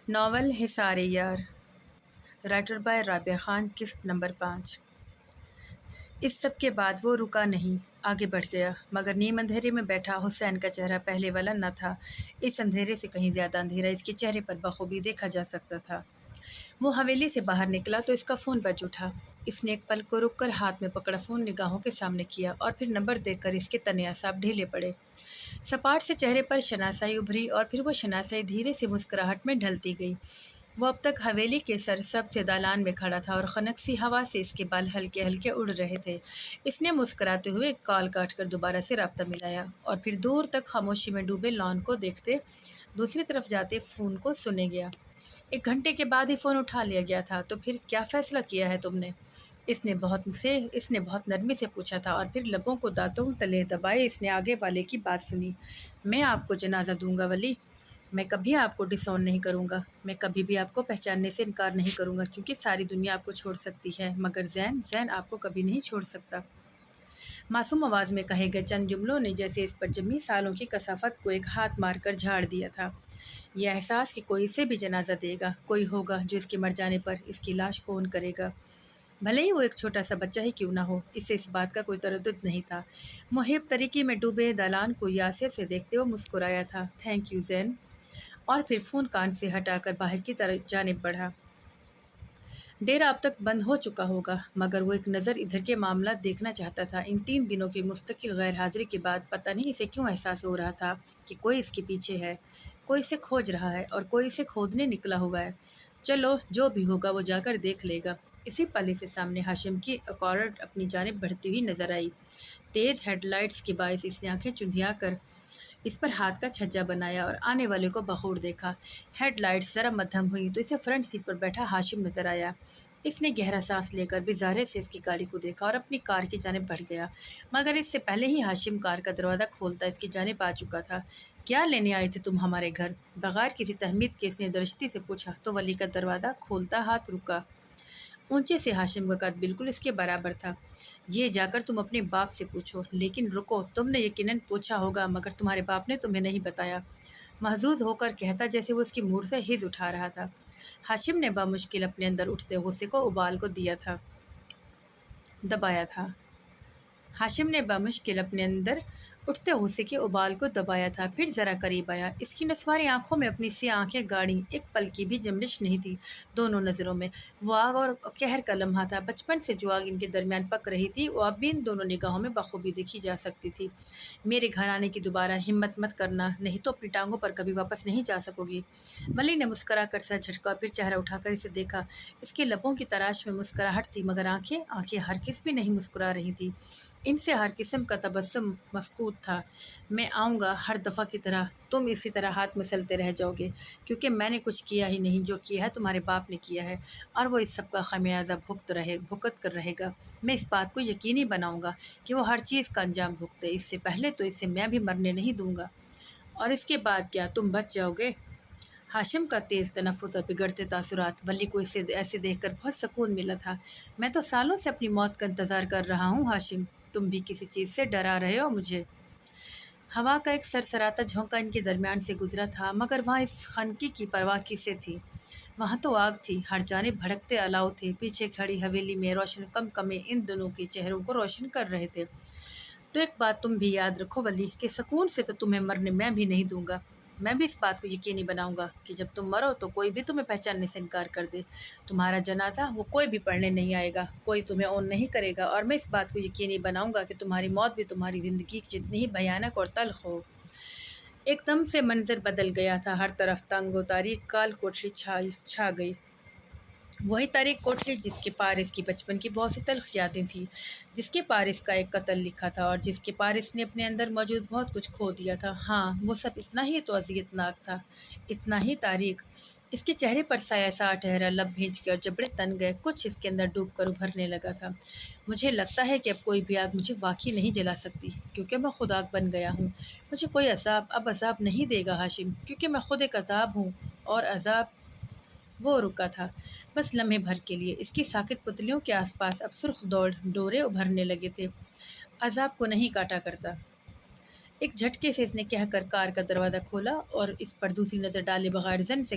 Novel حصار یار، writer by Rabia Khan, قسط number 5۔ اس سب کے بعد وہ رکا نہیں، آگے بڑھ گیا، مگر نیم اندھیرے میں بیٹھا حسین کا چہرہ پہلے والا نہ تھا۔ اس اندھیرے سے کہیں زیادہ اندھیرا اس کے چہرے پر بخوبی دیکھا جا سکتا تھا۔ وہ حویلی سے باہر نکلا تو اس کا فون بج اٹھا۔ اس نے ایک پل کو رک کر ہاتھ میں پکڑا فون نگاہوں کے سامنے کیا اور پھر نمبر دیکھ کر اس کے تنے اعصاب ڈھیلے پڑے۔ سپاٹ سے چہرے پر شناسائی ابھری اور پھر وہ شناسائی دھیرے سے مسکراہٹ میں ڈھلتی گئی۔ وہ اب تک حویلی کے سر سب سے دالان میں کھڑا تھا اور خنک سی ہوا سے اس کے بال ہلکے ہلکے اڑ رہے تھے۔ اس نے مسکراتے ہوئے کال کاٹ کر دوبارہ سے رابطہ ملایا اور پھر دور تک خاموشی میں ڈوبے لان کو دیکھتے دوسری طرف جاتے فون کو سنے گیا۔ 1 گھنٹے کے بعد ہی فون اٹھا لیا گیا تھا۔ تو پھر کیا فیصلہ کیا ہے تم نے؟ اس نے بہت نرمی سے پوچھا تھا اور پھر لبوں کو دانتوں تلے دبائے اس نے آگے والے کی بات سنی۔ میں آپ کو جنازہ دوں گا ولی، میں کبھی آپ کو ڈس آن نہیں کروں گا، میں کبھی بھی آپ کو پہچاننے سے انکار نہیں کروں گا کیونکہ ساری دنیا آپ کو چھوڑ سکتی ہے مگر زین آپ کو کبھی نہیں چھوڑ سکتا۔ معصوم آواز میں کہے گئے چند جملوں نے جیسے اس پر جمی سالوں کی کثافت کو ایک ہاتھ مار کر جھاڑ دیا تھا۔ یہ احساس کہ کوئی اسے بھی جنازہ دے گا، کوئی ہوگا جو اس کے مر جانے پر اس کی لاش کون کرے گا، بھلے ہی وہ ایک چھوٹا سا بچہ ہی کیوں نہ ہو، اسے اس بات کا کوئی تردد نہیں تھا۔ محب طریقے میں ڈوبے دالان کو یاسر سے دیکھتے وہ مسکرایا تھا، تھینک یو زین، اور پھر فون کان سے ہٹا کر باہر کی جانب بڑھا۔ ڈیرہ اب تک بند ہو چکا ہوگا مگر وہ ایک نظر ادھر کے معاملات دیکھنا چاہتا تھا۔ ان 3 دنوں کی مستقل غیر حاضری کے بعد پتہ نہیں اسے کیوں احساس ہو رہا تھا کہ کوئی اس کے پیچھے ہے، کوئی اسے کھوج رہا ہے اور کوئی اسے کھودنے نکلا ہوا ہے۔ چلو جو بھی ہوگا وہ جا کر دیکھ لے گا۔ اسی پل سے سامنے ہاشم کی اکارڈ اپنی جانب بڑھتی ہوئی نظر آئی۔ تیز ہیڈ لائٹس کے باعث اس نے آنکھیں چندھیا کر اس پر ہاتھ کا چھجا بنایا اور آنے والے کو بخور دیکھا۔ ہیڈ لائٹس ذرا مدھم ہوئی تو اسے فرنٹ سیٹ پر بیٹھا ہاشم نظر آیا۔ اس نے گہرا سانس لے کر بظاہرے سے اس کی گاڑی کو دیکھا اور اپنی کار کی جانب بڑھ گیا، مگر اس سے پہلے ہی ہاشم کار کا دروازہ کھولتا اس کی جانب آ چکا تھا۔ کیا لینے آئے تھے تم ہمارے گھر؟ بغیر کسی تہمت کے اس نے درشتی سے پوچھا تو ولی کا دروازہ کھولتا ہاتھ رکا۔ اونچے سے ہاشم کا قد بالکل اس کے برابر تھا۔ یہ جا کر تم اپنے باپ سے پوچھو، لیکن رکو، تم نے یقیناً پوچھا ہوگا مگر تمہارے باپ نے تمہیں نہیں بتایا، محظوظ ہو کر کہتا جیسے وہ اس کے منہ سے ہز اٹھا رہا تھا۔ ہاشم نے بامشکل اپنے اندر اٹھتے غصے کو ابال کو دبایا تھا۔ ہاشم نے بامشکل اپنے اندر اٹھتے غصے کے ابال کو دبایا تھا، پھر ذرا قریب آیا۔ اس کی نسواری آنکھوں میں اپنی سیاہ آنکھیں گاڑیں، ایک پل کی بھی جنبش نہیں تھی دونوں نظروں میں۔ وہ آگ اور قہر کا لمحہ تھا، بچپن سے جو آگ ان کے درمیان پک رہی تھی وہ اب بھی ان دونوں نگاہوں میں بخوبی دیکھی جا سکتی تھی۔ میرے گھر آنے کی دوبارہ ہمت مت کرنا، نہیں تو اپنی ٹانگوں پر کبھی واپس نہیں جا سکو گی۔ ولی نے مسکرا کر سر جھٹکا اور پھر چہرہ اٹھا کر اسے دیکھا۔ اس کے لبوں کی تراش میں مسکراہٹ تھی مگر آنکھیں ہرگز بھی نہیں مسکرا رہی تھیں، ان سے ہر قسم کا تبسم مفقود تھا۔ میں آؤں گا، ہر دفعہ کی طرح تم اسی طرح ہاتھ مسلتے رہ جاؤ گے کیونکہ میں نے کچھ کیا ہی نہیں، جو کیا ہے تمہارے باپ نے کیا ہے اور وہ اس سب کا خمیازہ بھگت کر رہے گا۔ میں اس بات کو یقینی بناؤں گا کہ وہ ہر چیز کا انجام بھگتے، اس سے پہلے تو اسے میں بھی مرنے نہیں دوں گا۔ اور اس کے بعد کیا تم بچ جاؤ گے؟ ہاشم کا تیز تنفس اور بگڑتے تاثرات، ولی کو اسے ایسے دیکھ کر بہت سکون ملا تھا۔ میں تو سالوں سے اپنی موت کا انتظار کر رہا ہوں ہاشم، تم بھی کسی چیز سے ڈرا رہے ہو مجھے۔ ہوا کا ایک سرسراتا جھونکا ان کے درمیان سے گزرا تھا مگر وہاں اس خنکی کی پرواہ کسے تھی؟ وہاں تو آگ تھی، ہر جانب بھڑکتے الاؤ تھے، پیچھے کھڑی حویلی میں روشن کمکمے ان دونوں کے چہروں کو روشن کر رہے تھے۔ تو ایک بات تم بھی یاد رکھو ولی، کہ سکون سے تو تمہیں مرنے میں بھی نہیں دوں گا۔ میں بھی اس بات کو یقینی بناؤں گا کہ جب تم مرو تو کوئی بھی تمہیں پہچاننے سے انکار کر دے، تمہارا جنازہ وہ کوئی بھی پڑھنے نہیں آئے گا، کوئی تمہیں اون نہیں کرے گا، اور میں اس بات کو یقینی بناؤں گا کہ تمہاری موت بھی تمہاری زندگی جتنی ہی بھیانک اور تلخ ہو۔ ایک دم سے منظر بدل گیا تھا، ہر طرف تنگ و تاریک کال کوٹلی چھا گئی، وہی تاریک کوٹلی جس کے پار اس کی بچپن کی بہت سی تلخ یادیں تھیں، جس کے پار اس کا ایک قتل لکھا تھا اور جس کے پار اس نے اپنے اندر موجود بہت کچھ کھو دیا تھا۔ ہاں وہ سب اتنا ہی تو اذیت ناک تھا، اتنا ہی تاریک۔ اس کے چہرے پر سایہ سا ٹھہرا، لب بھیج کے اور جبڑے تن گئے، کچھ اس کے اندر ڈوب کر ابھرنے لگا تھا۔ مجھے لگتا ہے کہ اب کوئی بھی آگ مجھے واقعی نہیں جلا سکتی کیونکہ میں خود آگ بن گیا ہوں۔ مجھے کوئی اب عذاب نہیں دے گا ہاشم، کیونکہ میں خود ایک عذاب ہوں، اور عذاب۔ وہ رکا تھا بس لمحے بھر کے لیے، اس کی ساکت پتلیوں کے آس پاس اب سرخ ڈورے ابھرنے لگے تھے۔ عذاب کو نہیں کاٹا کرتا، ایک جھٹکے سے اس نے کہہ کر کار کا دروازہ کھولا اور اس پر دوسری نظر ڈالے بغیر زن سے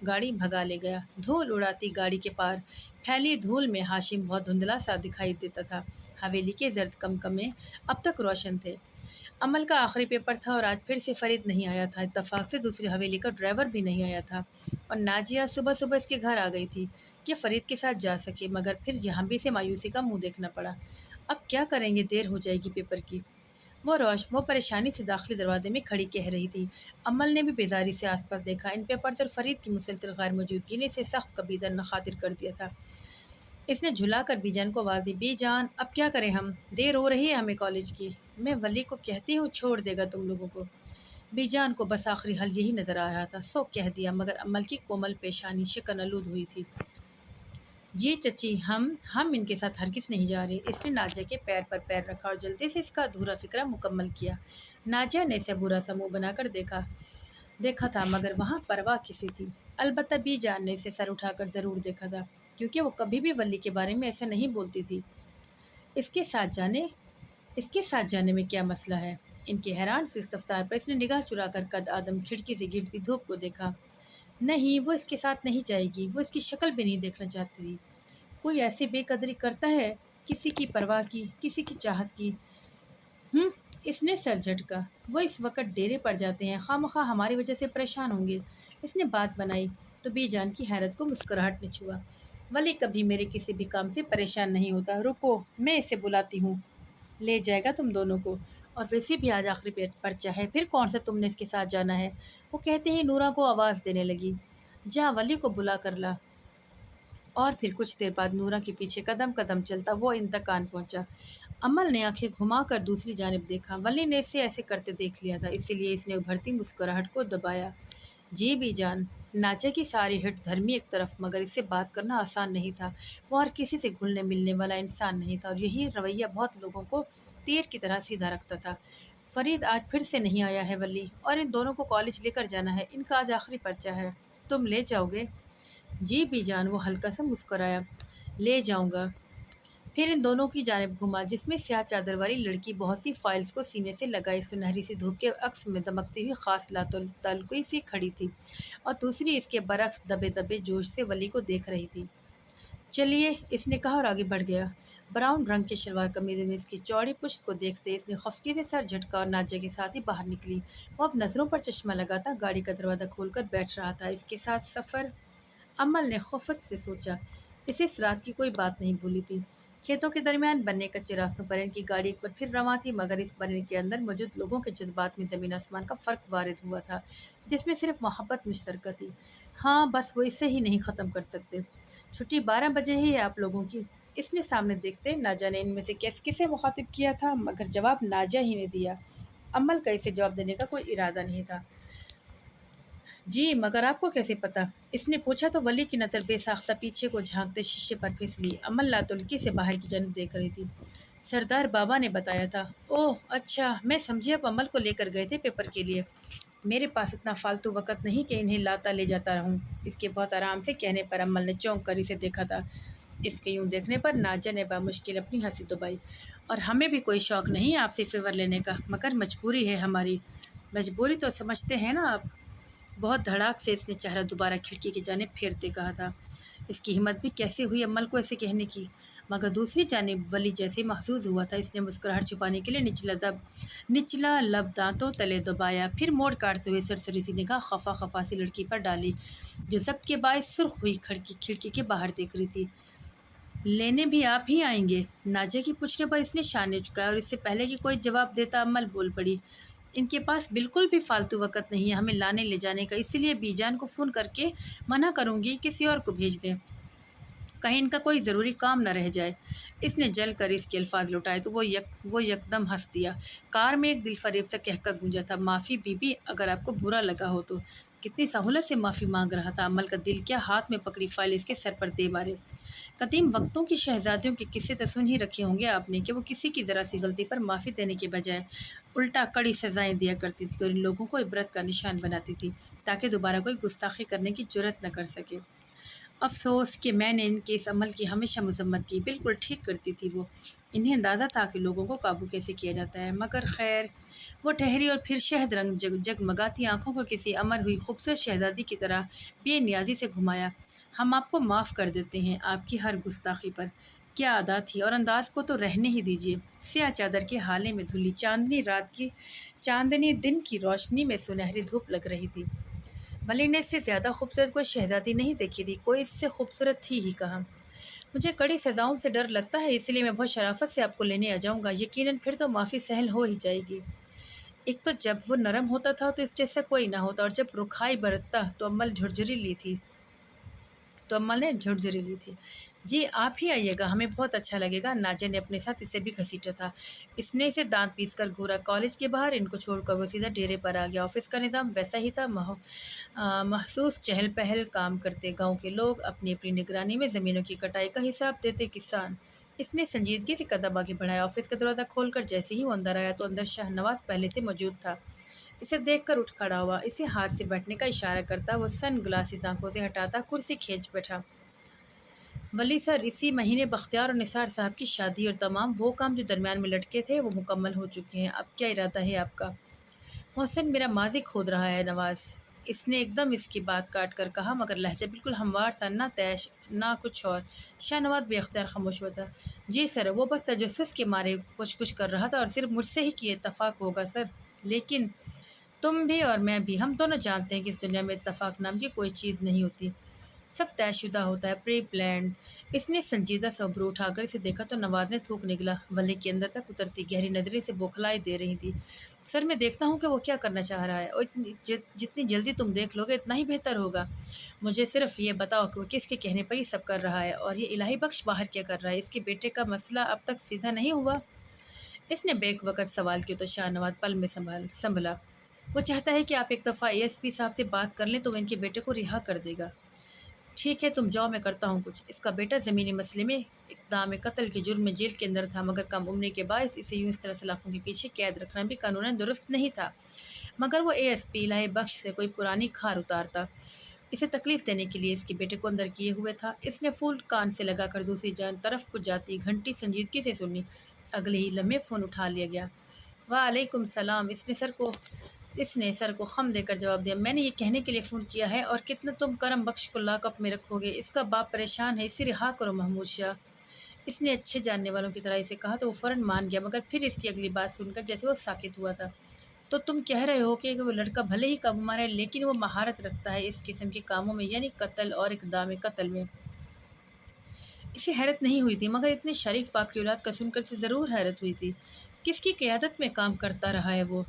گاڑی بھگا لے گیا۔ دھول اڑاتی گاڑی کے پار پھیلی دھول میں ہاشم بہت دھندلا سا دکھائی دیتا تھا۔ حویلی کے زرد کمکمے اب تک روشن تھے۔ عمل کا آخری پیپر تھا اور آج پھر سے فرید نہیں آیا تھا۔ اتفاق سے دوسری حویلی کا ڈرائیور بھی نہیں آیا تھا اور ناجیہ صبح صبح اس کے گھر آ گئی تھی کہ فرید کے ساتھ جا سکے، مگر پھر یہاں بھی اسے مایوسی کا منہ دیکھنا پڑا۔ اب کیا کریں گے، دیر ہو جائے گی پیپر کی۔ وہ پریشانی سے داخلی دروازے میں کھڑی کہہ رہی تھی۔ عمل نے بھی بیزاری سے آس پاس دیکھا۔ ان پیپرز اور فرید کی مسلسل غیر موجودگی نے اسے سخت کبیدہ نخاطر کر دیا تھا۔ اس نے جھلا کر بی جان کو آواز دی، بی جان اب کیا کریں ہم، دیر ہو رہی ہے ہمیں کالج کی۔ میں ولی کو کہتی ہوں چھوڑ دے گا تم لوگوں کو۔ بی جان کو بس آخری حل یہی نظر آ رہا تھا، سو کہہ دیا، مگر عمل کی کومل پیشانی شکن آلود ہوئی تھی۔ جی چچی، ہم ان کے ساتھ ہرگز نہیں جا رہے۔ اس نے ناجیہ کے پیر پر پیر رکھا اور جلدی سے اس کا ادھورا فکرہ مکمل کیا۔ ناجیہ نے اسے برا سا منہ بنا کر دیکھا تھا، مگر وہاں پرواہ کسی تھی؟ البتہ بی جان نے اسے سر اٹھا کر ضرور دیکھا تھا، کیونکہ وہ کبھی بھی ولی کے بارے میں ایسا نہیں بولتی تھی۔ اس کے ساتھ جانے میں کیا مسئلہ ہے؟ ان کے حیران سے استفسار پر اس نے نگاہ چرا کر قد آدم کھڑکی سے گرتی دھوپ کو دیکھا۔ نہیں، وہ اس کے ساتھ نہیں جائے گی، وہ اس کی شکل بھی نہیں دیکھنا چاہتی تھی۔ کوئی ایسی بے قدری کرتا ہے، کسی کی پرواہ کی، کسی کی چاہت کی؟ اس نے سر جھٹکا۔ وہ اس وقت ڈیرے پر جاتے ہیں، خواہ ہماری وجہ سے پریشان ہوں گے۔ اس نے بات بنائی تو بی جان کی حیرت کو مسکراہٹ نے چھوا۔ ولی کبھی میرے کسی بھی کام سے پریشان نہیں ہوتا، رکو میں اسے بلاتی ہوں، لے جائے گا تم دونوں کو۔ اور ویسے بھی آج آخری پرچہ ہے، پھر کون سا تم نے اس کے ساتھ جانا ہے؟ وہ کہتے ہی نورا کو آواز دینے لگی، جا ولی کو بلا کر لا۔ اور پھر کچھ دیر بعد نورا کے پیچھے قدم قدم چلتا وہ ان تک آن پہنچا۔ عمل نے آنکھیں گھما کر دوسری جانب دیکھا۔ ولی نے اسے ایسے کرتے دیکھ لیا تھا، اسی لیے اس نے ابھرتی مسکراہٹ کو دبایا۔ جی بی جان۔ ناجیہ کی ساری ہٹ دھرمی ایک طرف، مگر اس سے بات کرنا آسان نہیں تھا۔ وہ اور کسی سے گھلنے ملنے والا انسان نہیں تھا اور یہی رویہ بہت لوگوں کو تیر کی طرح سیدھا رکھتا تھا۔ فرید آج پھر سے نہیں آیا ہے ولی، اور ان دونوں کو کالج لے کر جانا ہے، ان کا آج آخری پرچہ ہے۔ تم لے جاؤ گے؟ جی بی جان، وہ ہلکا سا مسکرایا، لے جاؤں گا۔ پھر ان دونوں کی جانب گھوما، جس میں سیاہ چادر والی لڑکی بہت سی فائلز کو سینے سے لگائے سنہری سی دھوپ کے عکس میں دمکتی ہوئی خاص تعلقی سی کھڑی تھی، اور دوسری اس کے برعکس دبے دبے جوش سے ولی کو دیکھ رہی تھی۔ چلیے، اس نے کہا اور آگے بڑھ گیا۔ براؤن رنگ کے شلوار قمیض میں اس کی چوڑی پشت کو دیکھتے اس نے خفگی سے سر جھٹکا اور ناجیہ کے ساتھ ہی باہر نکلی۔ وہ اب نظروں پر چشمہ لگاتا گاڑی کا دروازہ کھول کر بیٹھ رہا تھا۔ اس کے ساتھ سفر؟ عمل نے خفت سے سوچا۔ اسے اس رات کی کوئی بات نہیں بھولی تھی۔ کھیتوں کے درمیان بنے کچے راستوں پر ان کی گاڑی ایک بار پھر رواں تھی، مگر اس بار ان کے اندر موجود لوگوں کے جذبات میں زمین آسمان کا فرق وارد ہوا تھا، جس میں صرف محبت مشترکہ تھی۔ ہاں بس وہ اسے ہی نہیں ختم کر سکتے۔ چھٹی 12 بجے ہی ہے آپ لوگوں کی؟ اس نے سامنے دیکھتے نہ جانے ان میں سے کسے مخاطب کیا تھا، مگر جواب ناجیہ ہی نے دیا۔ عمل کا اسے جواب دینے کا کوئی ارادہ نہیں تھا۔ جی، مگر آپ کو کیسے پتا؟ اس نے پوچھا تو ولی کی نظر بے ساختہ پیچھے کو جھانکتے شیشے پر پھسلی۔ عمل لاتلکی سے باہر کی جانب دیکھ رہی تھی۔ سردار بابا نے بتایا تھا۔ اوہ اچھا، میں سمجھی اب عمل کو لے کر گئے تھے پیپر کے لیے۔ میرے پاس اتنا فالتو وقت نہیں کہ انہیں لاتا لے جاتا رہوں۔ اس کے بہت آرام سے کہنے پر عمل نے چونک کر اسے دیکھا تھا۔ اس کے یوں دیکھنے پر ناجیہ نے بامشکل اپنی ہنسی دبائی۔ اور ہمیں بھی کوئی شوق نہیں آپ سے فیور لینے کا، مگر مجبوری ہے ہماری۔ مجبوری تو سمجھتے ہیں نا آپ؟ بہت دھڑاک سے اس نے چہرہ دوبارہ کھڑکی کی جانب پھیرتے کہا تھا۔ اس کی ہمت بھی کیسے ہوئی عمل کو ایسے کہنے کی، مگر دوسری جانب ولی جیسے محظوظ ہوا تھا۔ اس نے مسکراہٹ چھپانے کے لیے نچلا لب دانتوں تلے دبایا، پھر موڑ کاٹتے ہوئے سرسری سی نگاہ خفا سی لڑکی پر ڈالی، جو ضبط کے باعث سرخ ہوئی کھڑکی کے باہر دیکھ رہی تھی۔ لینے بھی آپ ہی آئیں گے؟ ناجیہ کی پوچھنے پر اس نے شانے جھکایا اور اس سے پہلے کہ کوئی جواب دیتا عمل بول پڑی، ان کے پاس بالکل بھی فالتو وقت نہیں ہے ہمیں لانے لے جانے کا، اسی لیے بی جان کو فون کر کے منع کروں گی، کسی اور کو بھیج دیں، کہیں ان کا کوئی ضروری کام نہ رہ جائے۔ اس نے جل کر اس کے الفاظ لوٹائے تو وہ یکدم ہنس دیا۔ کار میں ایک دل فریب سا قہقہ گونجا تھا، معافی بی بی، اگر آپ کو برا لگا ہو تو۔ کتنی سہولت سے معافی مانگ رہا تھا عمل کا دل کیا ہاتھ میں پکڑی فائل اس کے سر پر دے مارے۔ قدیم وقتوں کی شہزادیوں کے قصے تو سن ہی رکھے ہوں گے آپ نے، کہ وہ کسی کی ذرا سی غلطی پر معافی دینے کے بجائے الٹا کڑی سزائیں دیا کرتی تھی اور ان لوگوں کو عبرت کا نشان بناتی تھی، تاکہ دوبارہ کوئی گستاخی کرنے کی جرات نہ کر سکے۔ افسوس کہ میں نے ان کے اس عمل کی ہمیشہ مذمت کی، بالکل ٹھیک کرتی تھی وہ۔ انہیں اندازہ تھا کہ لوگوں کو قابو کیسے کیا جاتا ہے، مگر خیر۔ وہ ٹھہری اور پھر شہد رنگ جگمگاتی آنکھوں کو کسی امر ہوئی خوبصورت شہزادی کی طرح بے نیازی سے گھمایا۔ ہم آپ کو معاف کر دیتے ہیں آپ کی ہر گستاخی پر۔ کیا ادا تھی، اور انداز کو تو رہنے ہی دیجیے۔ سیاہ چادر کے ہالے میں دھلی چاندنی دن کی روشنی میں سنہری دھوپ لگ رہی تھی۔ ولی نے اس سے زیادہ خوبصورت کوئی شہزادی نہیں دیکھی تھی، کوئی اس سے خوبصورت تھی ہی کہاں۔ مجھے کڑی سزاؤں سے ڈر لگتا ہے، اس لیے میں بہت شرافت سے آپ کو لینے آ جاؤں گا، یقیناً پھر تو معافی سہل ہو ہی جائے گی۔ ایک تو جب وہ نرم ہوتا تھا تو اس جیسا کوئی نہ ہوتا، اور جب رکھائی برتتا تو امل نے جھرجھری لی تھی۔ جی آپ ہی آئیے گا، ہمیں بہت اچھا لگے گا۔ ناجا نے اپنے ساتھ اسے بھی گھسیٹا تھا۔ اس نے اسے دانت پیس کر گھورا۔ کالج کے باہر ان کو چھوڑ کر وہ سیدھا ڈیرے پر آ گیا۔ آفس کا نظام ویسا ہی تھا، محسوس چہل پہل کام کرتے گاؤں کے لوگ، اپنی اپنی نگرانی میں زمینوں کی کٹائی کا حساب دیتے کسان۔ اس نے سنجیدگی سے قدم آگے بڑھایا۔ آفس کا دروازہ کھول کر جیسے ہی وہ اندر آیا تو اندر شاہ نواز پہلے سے موجود تھا۔ اسے دیکھ کر اٹھ کھڑا ہوا، اسے ہاتھ سے بیٹھنے کا اشارہ کرتا۔ وہ سن گلاسز آنکھوں سے ہٹاتا کرسی کھینچ بیٹھا۔ ولی سر، اسی مہینے بختیار اور نثار صاحب کی شادی اور تمام وہ کام جو درمیان میں لٹکے تھے وہ مکمل ہو چکے ہیں۔ اب کیا ارادہ ہے آپ کا؟ محسن میرا ماضی کھود رہا ہے نواز، اس نے ایک دم اس کی بات کاٹ کر کہا، مگر لہجہ بالکل ہموار تھا، نہ طیش نہ کچھ اور۔ شاہ نواز بے اختیار خاموش ہوا تھا۔ جی سر، وہ بس تجسس کے مارے کچھ کر رہا تھا، اور صرف مجھ سے ہی کہ اتفاق ہوگا سر۔ لیکن تم بھی اور میں بھی، ہم دونوں جانتے ہیں کہ اس دنیا میں اتفاق نام کی کوئی چیز نہیں ہوتی، سب طے شدہ ہوتا ہے، پری پلانڈ۔ اس نے سنجیدہ سا ابرو اٹھا کر اسے دیکھا تو نواز نے تھوک نکلا۔ ولی کے اندر تک اترتی گہری نظریں اسے بوکھلائی دے رہی تھی۔ سر میں دیکھتا ہوں کہ وہ کیا کرنا چاہ رہا ہے، اور جتنی جلدی تم دیکھ لو گے اتنا ہی بہتر ہوگا۔ مجھے صرف یہ بتاؤ کہ وہ کس کے کہنے پر یہ سب کر رہا ہے، اور یہ الہی بخش باہر کیا کر رہا ہے؟ اس کے بیٹے کا مسئلہ اب تک سیدھا نہیں ہوا؟ اس نے بیک وقت سوال کیا تو شاہ نواز پل میں سنبھلا۔ وہ چاہتا ہے کہ آپ ایک دفعہ اے ایس پی صاحب سے بات کر لیں تو وہ ان کے بیٹے کو رہا کر دے گا۔ ٹھیک ہے، تم جاؤ، میں کرتا ہوں کچھ۔ اس کا بیٹا زمینی مسئلے میں اقدام قتل کے جرم میں جیل کے اندر تھا، مگر کم عمری کے باعث اسے یوں اس طرح سلاخوں کے پیچھے قید رکھنا بھی قانوناً درست نہیں تھا، مگر وہ اے ایس پی الہی بخش سے کوئی پرانی کھار اتارتا، اسے تکلیف دینے کے لیے اس کے بیٹے کو اندر کیے ہوئے تھا۔ اس نے فون کان سے لگا کر دوسری طرف کو جاتی گھنٹی سنجیدگی سے سنی۔ اگلے ہی لمحے فون اٹھا لیا گیا۔ وعلیکم السلام، اس نے سر کو خم دے کر جواب دیا۔ میں نے یہ کہنے کے لیے فون کیا ہے، اور کتنا تم کرم بخش کو لاک اپ میں رکھو گے، اس کا باپ پریشان ہے، اسے رہا کرو محمود شاہ۔ اس نے اچھے جاننے والوں کی طرح اسے کہا تو وہ فوراً مان گیا، مگر پھر اس کی اگلی بات سن کر جیسے وہ ساکت ہوا تھا۔ تو تم کہہ رہے ہو کہ وہ لڑکا بھلے ہی کم عمر ہے، لیکن وہ مہارت رکھتا ہے اس قسم کے کاموں میں، یعنی قتل اور اقدام قتل میں؟ اسے حیرت نہیں ہوئی تھی، مگر اتنے شریف باپ کی اولاد کا سن کر اسے ضرور حیرت ہوئی تھی۔ کس کی قیادت میں کام کرتا رہا ہے وہ؟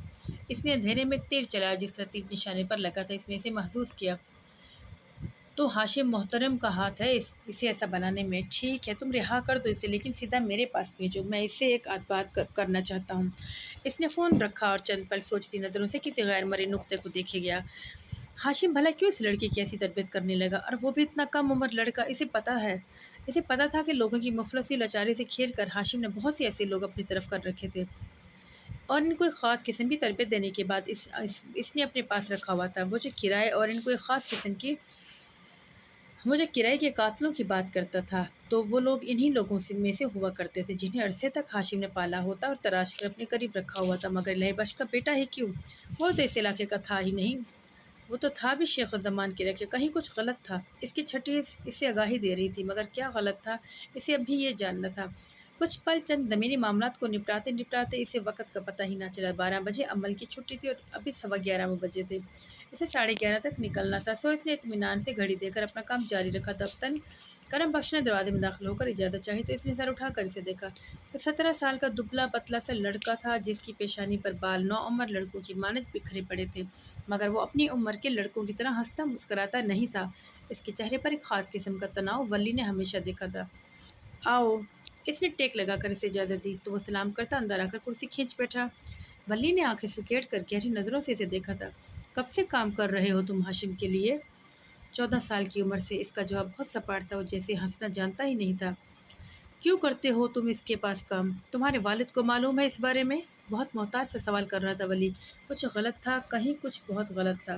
اس نے اندھیرے میں ایک تیر چلایا جس طرح تیر نشانے پر لگا تھا۔ اس نے اسے محسوس کیا۔ تو ہاشم محترم کا ہاتھ ہے اسے ایسا بنانے میں۔ ٹھیک ہے، تم رہا کر دو اسے، لیکن سیدھا میرے پاس بھیجو، میں اس سے ایک آدھ بات کرنا چاہتا ہوں۔ اس نے فون رکھا اور چند پل سوچتی نظروں سے کسی غیر مرئی نقطے کو دیکھے گیا۔ ہاشم بھلا کیوں اس لڑکی کی ایسی تربیت کرنے لگا، اور وہ بھی اتنا کم عمر لڑکا؟ اسے پتا تھا کہ لوگوں کی مفلسی لاچاری سے کھیل کر ہاشم نے بہت سے ایسے لوگ اپنی طرف کر رکھے تھے، اور ان کو ایک خاص قسم کی تربیت دینے کے بعد اس نے اپنے پاس رکھا ہوا تھا۔ وہ جو کرائے کے قاتلوں کی بات کرتا تھا تو وہ لوگ انہی لوگوں میں سے ہوا کرتے تھے جنہیں عرصے تک ہاشم نے پالا ہوتا اور تراش کر اپنے قریب رکھا ہوا تھا۔ مگر الہی بخش کا بیٹا ہی کیوں؟ وہ تو اس علاقے کا تھا ہی نہیں، وہ تو تھا بھی شیخ الزمان کے رکھے۔ کہیں کچھ غلط تھا؟ اس کی چھٹی اسے آگاہی دے رہی تھی، مگر کیا غلط تھا اسے اب بھی یہ جاننا تھا۔ کچھ پل چند زمینی معاملات کو نپٹاتے اسے وقت کا پتہ ہی نہ چلا۔ 12 بجے عمل کی چھٹی تھی اور ابھی 11:15 بجے تھے، اسے 11:30 تک نکلنا تھا۔ سو اس نے اطمینان سے گھڑی دے کر اپنا کام جاری رکھا۔ دفتر کرم بخش نے دروازے میں داخل ہو کر اجازت چاہی تو اس نے سر اٹھا کر اسے دیکھا۔ 17 سال کا دبلا پتلا سا لڑکا تھا جس کی پیشانی پر بال نوعمر لڑکوں کی مانند بکھرے پڑے تھے، مگر وہ اپنی عمر کے لڑکوں کی طرح ہنستا مسکراتا نہیں تھا۔ اس کے چہرے پر ایک خاص قسم کا تناؤ ولی نے ہمیشہ دیکھا تھا۔ آؤ، اس نے ٹیک لگا کر اسے اجازت دی تو وہ سلام کرتا اندر آ کر کرسی کھینچ بیٹھا۔ ولی نے آنکھیں سکیڑ کر گہری نظروں سے اسے دیکھا تھا۔ کب سے کام کر رہے ہو تم ہاشم کے لیے؟ 14 سال کی عمر سے، اس کا جواب بہت سپاٹ تھا، وہ جیسے ہنسنا جانتا ہی نہیں تھا۔ کیوں کرتے ہو تم اس کے پاس کام؟ تمہارے والد کو معلوم ہے اس بارے میں؟ بہت محتاط سے سوال کر رہا تھا ولی۔ کچھ غلط تھا، کہیں کچھ بہت غلط تھا۔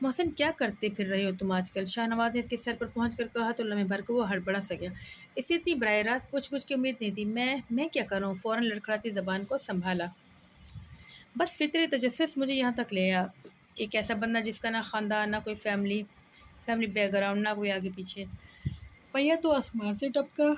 محسن کیا کرتے پھر رہے ہو تم آج کل؟ شاہ نواز نے اس کے سر پر پہنچ کر کہا تو لمحے بھر کو وہ ہڑبڑا سا گیا۔ اسے اتنی براہ راست پوچھ کی امید نہیں تھی۔ میں کیا کروں؟ فوراً لڑکھڑاتی زبان کو سنبھالا۔ بس فطری تجسس مجھے یہاں تک لے آیا۔ ایک ایسا بندہ جس کا نہ خاندان، نہ کوئی فیملی بیک گراؤنڈ، نہ کوئی آگے پیچھے، پہیا تو آسمان سے ٹپکا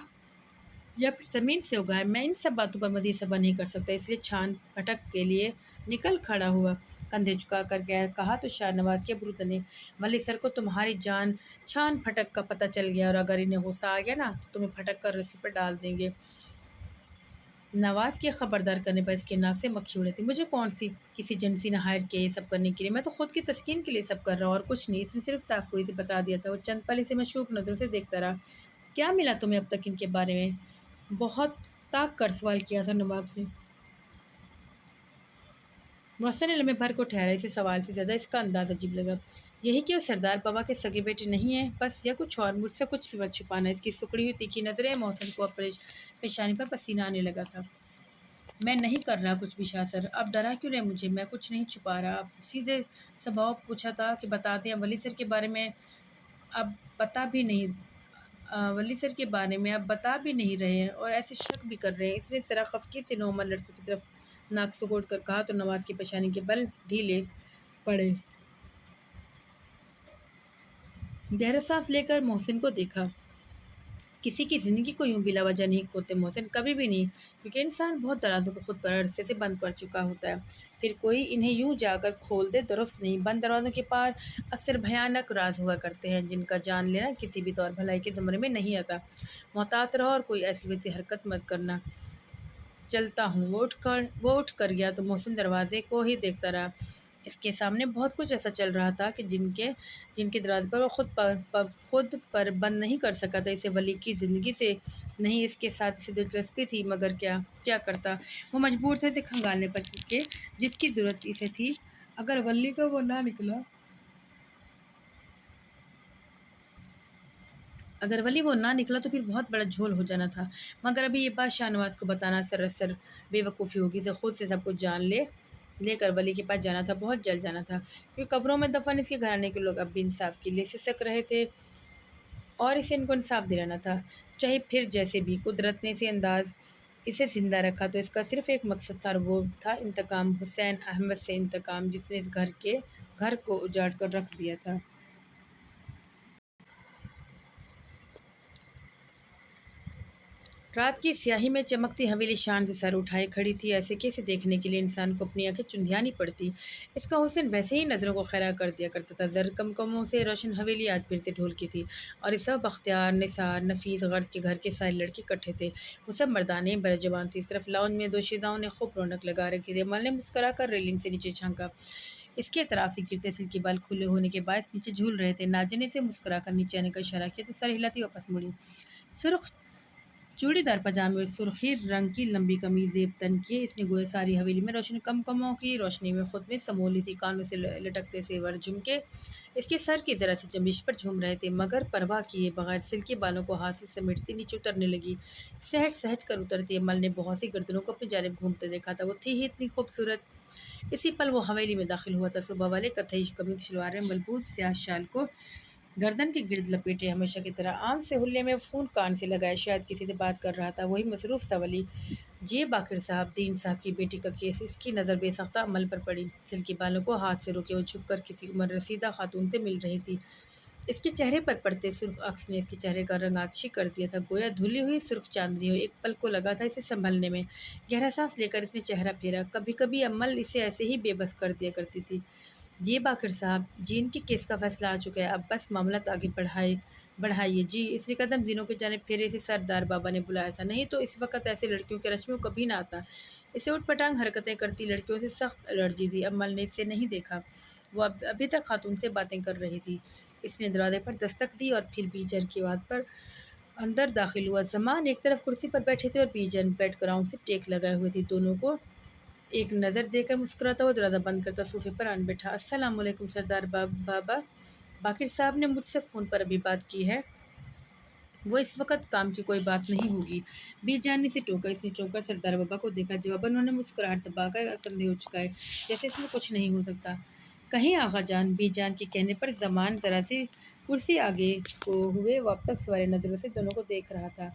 یا پھر زمین سے اگا ہے۔ میں ان سب باتوں پر مزید صبر نہیں کر سکتا، اس لیے چھان پھٹک کے لیے نکل کھڑا ہوا۔ کندھے جھکا کر کہا تو شاہ نواز کے ابرو تنے، ولی سر کو تمہاری چھان پھٹک کا پتہ چل گیا، اور اگر انہیں غصہ آ گیا نا تو تمہیں پھٹک کر رسی پر ڈال دیں گے۔ نواز کے خبردار کرنے پر اس کے ناک سے مکھی اڑی تھی۔ مجھے کون سی کسی جنسی نے ہائر کیا یہ سب کرنے کے لیے؟ میں تو خود کی تسکین کے لیے سب کر رہا ہوں اور کچھ نہیں۔ اس نے صرف صاف گوئی سے بتا دیا تھا۔ وہ چند پل اسے مشکوک نظروں سے دیکھتا رہا۔ کیا ملا تمہیں اب تک ان کے بارے میں؟ بہت تاک کر سوال کیا تھا نواز نے۔ محسن نے لمحے بھر کو ٹھہرا۔ اسے سوال سے زیادہ اس کا انداز عجیب لگا۔ یہی کہ وہ سردار بابا کے سگے بیٹے نہیں ہیں بس، یا کچھ اور؟ مجھ سے کچھ بھی مت چھپانا۔ اس کی سکڑی ہوئی تیکھی نظریں محسن کو پیشانی پر پسینہ آنے لگا تھا۔ میں نہیں کر رہا کچھ بھی شاہ سر۔ اب ڈرا کیوں رہے مجھے؟ میں کچھ نہیں چھپا رہا۔ اب سیدھے سبھاؤ پوچھا تھا کہ بتا دیں ولی سر کے بارے میں اب بتا بھی نہیں رہے ہیں اور ایسے شک بھی کر رہے ہیں۔ اس نے ذرا خفگی سے نوعمر لڑکوں کی طرف ناک سکوڑ کر کہا تو نواز کی پیشانی کے بل ڈھیلے پڑے۔ گہرا سانس لے کر محسن کو دیکھا۔ کسی کی زندگی کو یوں بلا وجہ نہیں کھوتے محسن، کبھی بھی نہیں، کیونکہ انسان بہت دروازوں کو خود پر عرصے سے بند کر چکا ہوتا ہے، پھر کوئی انہیں یوں جا کر کھول دے درست نہیں۔ بند دروازوں کے پار اکثر بھیانک راز ہوا کرتے ہیں جن کا جان لینا کسی بھی طور بھلائی کے زمرے میں نہیں آتا۔ محتاط رہو اور کوئی ایسی ویسی حرکت مت کرنا۔ چلتا ہوں۔ وہ اٹھ کر گیا تو محسن دروازے کو ہی دیکھتا رہا۔ اس کے سامنے بہت کچھ ایسا چل رہا تھا کہ جن کے دروازے پر وہ خود پر بند نہیں کر سکا تھا۔ اسے ولی کی زندگی سے نہیں اس کے ساتھ اسے دلچسپی تھی، مگر کیا کرتا؟ وہ مجبور تھا اسے کھنگالنے پر، کیونکہ جس کی ضرورت اسے تھی، اگر ولی کا وہ نہ نکلا تو پھر بہت بڑا جھول ہو جانا تھا۔ مگر ابھی یہ بات شاہ نواز کو بتانا سراسر بے وقوفی ہوگی۔ اسے خود سے سب کچھ جان لے کر ولی کے پاس جانا تھا، بہت جلد جانا تھا، کیونکہ قبروں میں دفن اس کے گھرانے کے لوگ اب بھی انصاف کے لیے سسک رہے تھے اور اسے ان کو انصاف دلانا تھا، چاہے پھر جیسے بھی۔ قدرت نے اسے زندہ رکھا تو اس کا صرف ایک مقصد تھا، اور وہ تھا انتقام، حسین احمد سے انتقام، جس نے اس گھر کو اجاڑ کر رکھ دیا تھا۔ رات کی سیاہی میں چمکتی حویلی شان سے سر اٹھائے کھڑی تھی، ایسے کہ اسے دیکھنے کے لیے انسان کو اپنی آنکھیں چندھیانی پڑتی۔ اس کا حسن ویسے ہی نظروں کو خیرہ کر دیا کرتا تھا۔ زرد قمقموں سے روشن حویلی آج پھر سے ڈھولکی تھی، اور اس وقت بختیار، نثار، نفیس غرض کے گھر کے سارے لڑکے اکٹھے تھے۔ وہ سب مردانے برجوان تھے۔ اس طرف لاؤنج میں دوشیزاؤں نے خوب رونق لگا رکھی تھی۔ عمل نے مسکرا کر ریلنگ سے نیچے جھانکا۔ اس کے اطراف سے گرتے سلکی بال کھلے ہونے کے باعث نیچے جھول رہے تھے۔ ناجن نے اسے مسکرا کر نیچے آنے کا اشارہ کیا تو سر ہلاتی واپس مڑی۔ سرخ چوڑی دار پاجامے اور سرخی رنگ کی لمبی قمیض زیب تن کیے اس نے گویا ساری حویلی میں روشن قمقموں کی روشنی میں خود میں سمو لی تھی۔ کانوں سے لٹکتے زیور جھمکے اس کے سر کی ذرا سی جنبش پر جھوم رہے تھے، مگر پرواہ کیے بغیر سلکی بالوں کو ہاتھ سے سمیٹتی نیچے اترنے لگی، سہج سہج کر اترتی۔ عمل نے بہت سی گردنوں کو اپنی جانب گھومتے دیکھا تھا، وہ تھی ہی اتنی خوبصورت۔ اسی پل وہ حویلی میں داخل ہوا تھا۔ صبح والے قطعی قمیض شلوار میں ملبوس سیاہ شال کو گردن کے گرد لپیٹے، ہمیشہ کی طرح عام سے حلے میں فون کان سے لگائے، شاید کسی سے بات کر رہا تھا، وہی مصروف سا ولی۔ جی باقر صاحب، دین صاحب کی بیٹی کا کیس۔ اس کی نظر بے سختہ عمل پر پڑی۔ سلکی بالوں کو ہاتھ سے روکے وہ جھک کر کسی عمر رسیدہ خاتون سے مل رہی تھی۔ اس کے چہرے پر پڑتے سرخ عکس نے اس کے چہرے کا رنگ آتشی کر دیا تھا، گویا دھلی ہوئی سرخ چاندنی ہو۔ ایک پل کو لگا تھا اسے سنبھلنے میں۔ گہرا سانس لے کر اس نے چہرہ پھیرا۔ کبھی کبھی عمل اسے ایسے ہی بے بس کر دیا کرتی تھی۔ جی باقر صاحب، جی ان کے کیس کا فیصلہ آ چکا ہے، اب بس معاملات آگے بڑھائیے۔ جی۔ اس نے قدم زینوں کی جانب پھیرے۔ اسے سردار بابا نے بلایا تھا، نہیں تو اس وقت ایسے لڑکیوں کے رش میں وہ کبھی نہ آتا۔ اسے اٹھ پٹانگ حرکتیں کرتی لڑکیوں سے سخت الرجی تھی۔ عمل نے اسے نہیں دیکھا، وہ ابھی تک خاتون سے باتیں کر رہی تھی۔ اس نے دروازے پر دستک دی اور پھر بی جان کی آواز پر اندر داخل ہوا۔ زمان ایک طرف کرسی پر بیٹھے تھے اور بی جان بیک گراؤنڈ سے ٹیک لگائے ہوئے تھی۔ دونوں کو ایک نظر دے کر مسکراتا ہوا دروازہ بند کرتا صوفے پر آن بیٹھا۔ السلام علیکم سردار بابا، باقر صاحب نے مجھ سے فون پر ابھی بات کی ہے، وہ اس وقت کام کی کوئی بات نہیں ہوگی۔ بی جان نے اسے ٹوکا۔ اس نے چونک کر سردار بابا کو دیکھا، جواباً انہوں نے مسکراہٹ دبا کر کندھے اچکائے، جیسے اس میں کچھ نہیں ہو سکتا۔ کہیں آغا جان بی جان کے کہنے پر زمان ذرا سی کرسی آگے کو ہوئے وہ اب تک سوال نظروں سے دونوں کو دیکھ رہا تھا۔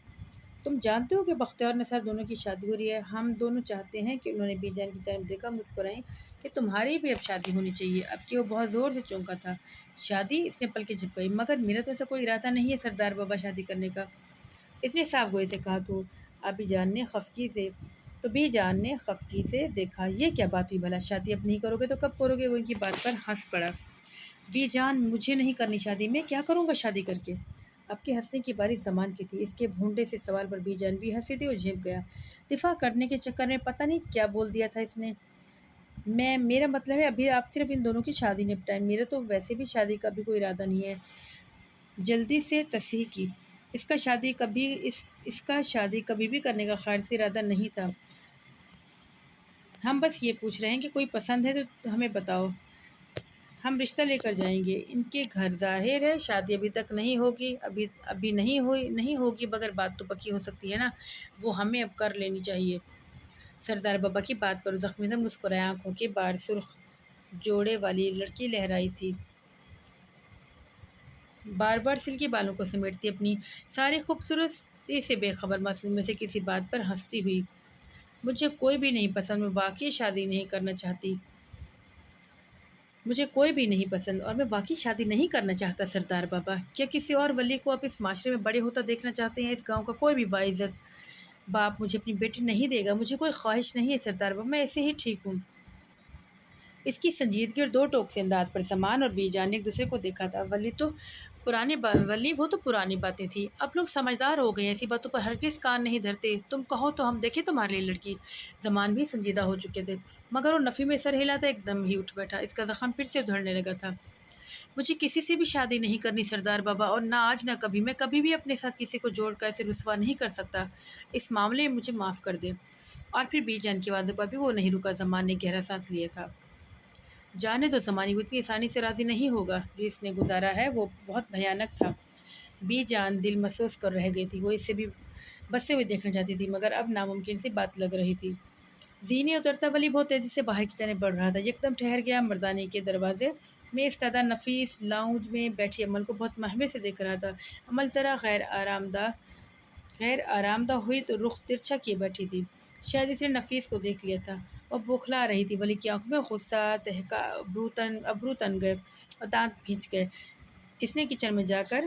تم جانتے ہو کہ بختیار نثار دونوں کی شادی ہو رہی ہے؟ ہم دونوں چاہتے ہیں کہ انہوں نے بی جان کی جانب دیکھا، مسکرائیں کہ تمہاری بھی اب شادی ہونی چاہیے۔ اب کہ وہ بہت زور سے چونکا تھا۔ شادی؟ اس نے پلکیں جھپکائی۔ مگر میرا تو ایسا کوئی ارادہ نہیں ہے سردار بابا شادی کرنے کا، اس نے صاف گوئی سے کہا۔ تو ابی جان نے خفگی سے تو بی جان نے خفگی سے دیکھا۔ یہ کیا بات ہوئی بھلا؟ شادی اب نہیں کرو گے تو کب کرو گے؟ وہ ان کی بات پر ہنس پڑا۔ بی جان مجھے نہیں کرنی شادی، میں کیا کروں گا شادی کر کے؟ اب کے ہنسنے کی باری زمان کی تھی۔ اس کے بھونڈے سے سوال پر بی جان بھی ہنسی تھی اور جھپ گیا۔ دفاع کرنے کے چکر میں پتہ نہیں کیا بول دیا تھا اس نے۔ میرا مطلب ہے ابھی آپ صرف ان دونوں کی شادی نپٹائیں، میرا تو ویسے بھی شادی کا بھی کوئی ارادہ نہیں ہے۔ جلدی سے تصحیح کی۔ اس کا شادی کبھی بھی کرنے کا خیر سے ارادہ نہیں تھا۔ ہم بس یہ پوچھ رہے ہیں کہ کوئی پسند ہے تو ہمیں بتاؤ، ہم رشتہ لے کر جائیں گے ان کے گھر۔ ظاہر ہے شادی ابھی تک نہیں ہوگی، ابھی نہیں ہوگی مگر بات تو پکی ہو سکتی ہے نا، وہ ہمیں اب کر لینی چاہیے۔ سردار بابا کی بات پر زخمی سے مسکرائے، آنکھوں کے باہر سرخ جوڑے والی لڑکی لہرائی تھی، بار بار سلکی بالوں کو سمیٹتی اپنی ساری خوبصورتی سے بے خبر معصوم میں سے کسی بات پر ہنستی ہوئی۔ مجھے کوئی بھی نہیں پسند، میں واقعی شادی نہیں کرنا چاہتی، مجھے کوئی بھی نہیں پسند اور میں واقعی شادی نہیں کرنا چاہتا سردار بابا۔ کیا کسی اور ولی کو آپ اس معاشرے میں بڑے ہوتا دیکھنا چاہتے ہیں؟ اس گاؤں کا کوئی بھی باعزت باپ مجھے اپنی بیٹی نہیں دے گا، مجھے کوئی خواہش نہیں ہے سردار بابا، میں ایسے ہی ٹھیک ہوں۔ اس کی سنجیدگی اور دو ٹوک سے انداز پر زمان اور بی جان نے ایک دوسرے کو دیکھا تھا۔ ولی وہ تو پرانی باتیں تھیں، اب لوگ سمجھدار ہو گئے ہیں، ایسی باتوں پر ہرگز کان نہیں دھرتے۔ تم کہو تو ہم دیکھیں تمہارے لیے لڑکی۔ زمان بھی سنجیدہ ہو چکے تھے مگر وہ نفی میں سر ہلاتا ایک دم ہی اٹھ بیٹھا۔ اس کا زخم پھر سے ادھڑنے لگا تھا۔ مجھے کسی سے بھی شادی نہیں کرنی سردار بابا، اور نہ آج نہ کبھی، میں کبھی بھی اپنے ساتھ کسی کو جوڑ کر اسے رسوا نہیں کر سکتا، اس معاملے میں مجھے معاف کر دے۔ اور پھر بی جان کے وعدوں پر بھی وہ نہیں رکا۔ زمان نے گہرا سانس لیا تھا۔ جانے دو زمانی، وہ اتنی آسانی سے راضی نہیں ہوگا، جو اس نے گزارا ہے وہ بہت بھیانک تھا۔ بی جان دل محسوس کر رہ گئی تھی، وہ اس سے بھی بسے ہوئے دیکھنا چاہتی تھی مگر اب ناممکن سی بات لگ رہی تھی۔ زینے اترتا ولی بہت تیزی سے باہر کی جانب بڑھ رہا تھا، یکدم ٹھہر گیا۔ مردانے کے دروازے میں استادہ نفیس لاؤنج میں بیٹھی امل کو بہت محبت سے دیکھ رہا تھا۔ امل ذرا غیر آرام دہ ہوئی تو رخ ترچھا کیے بیٹھی تھی، شاید اس نے نفیس کو دیکھ لیا تھا۔ وہ بوکھلا رہی تھی۔ ولی کی آنکھوں میں غصہ، ابرو تن گئے اور دانت بھینچ گئے۔ اس نے کچن میں جا کر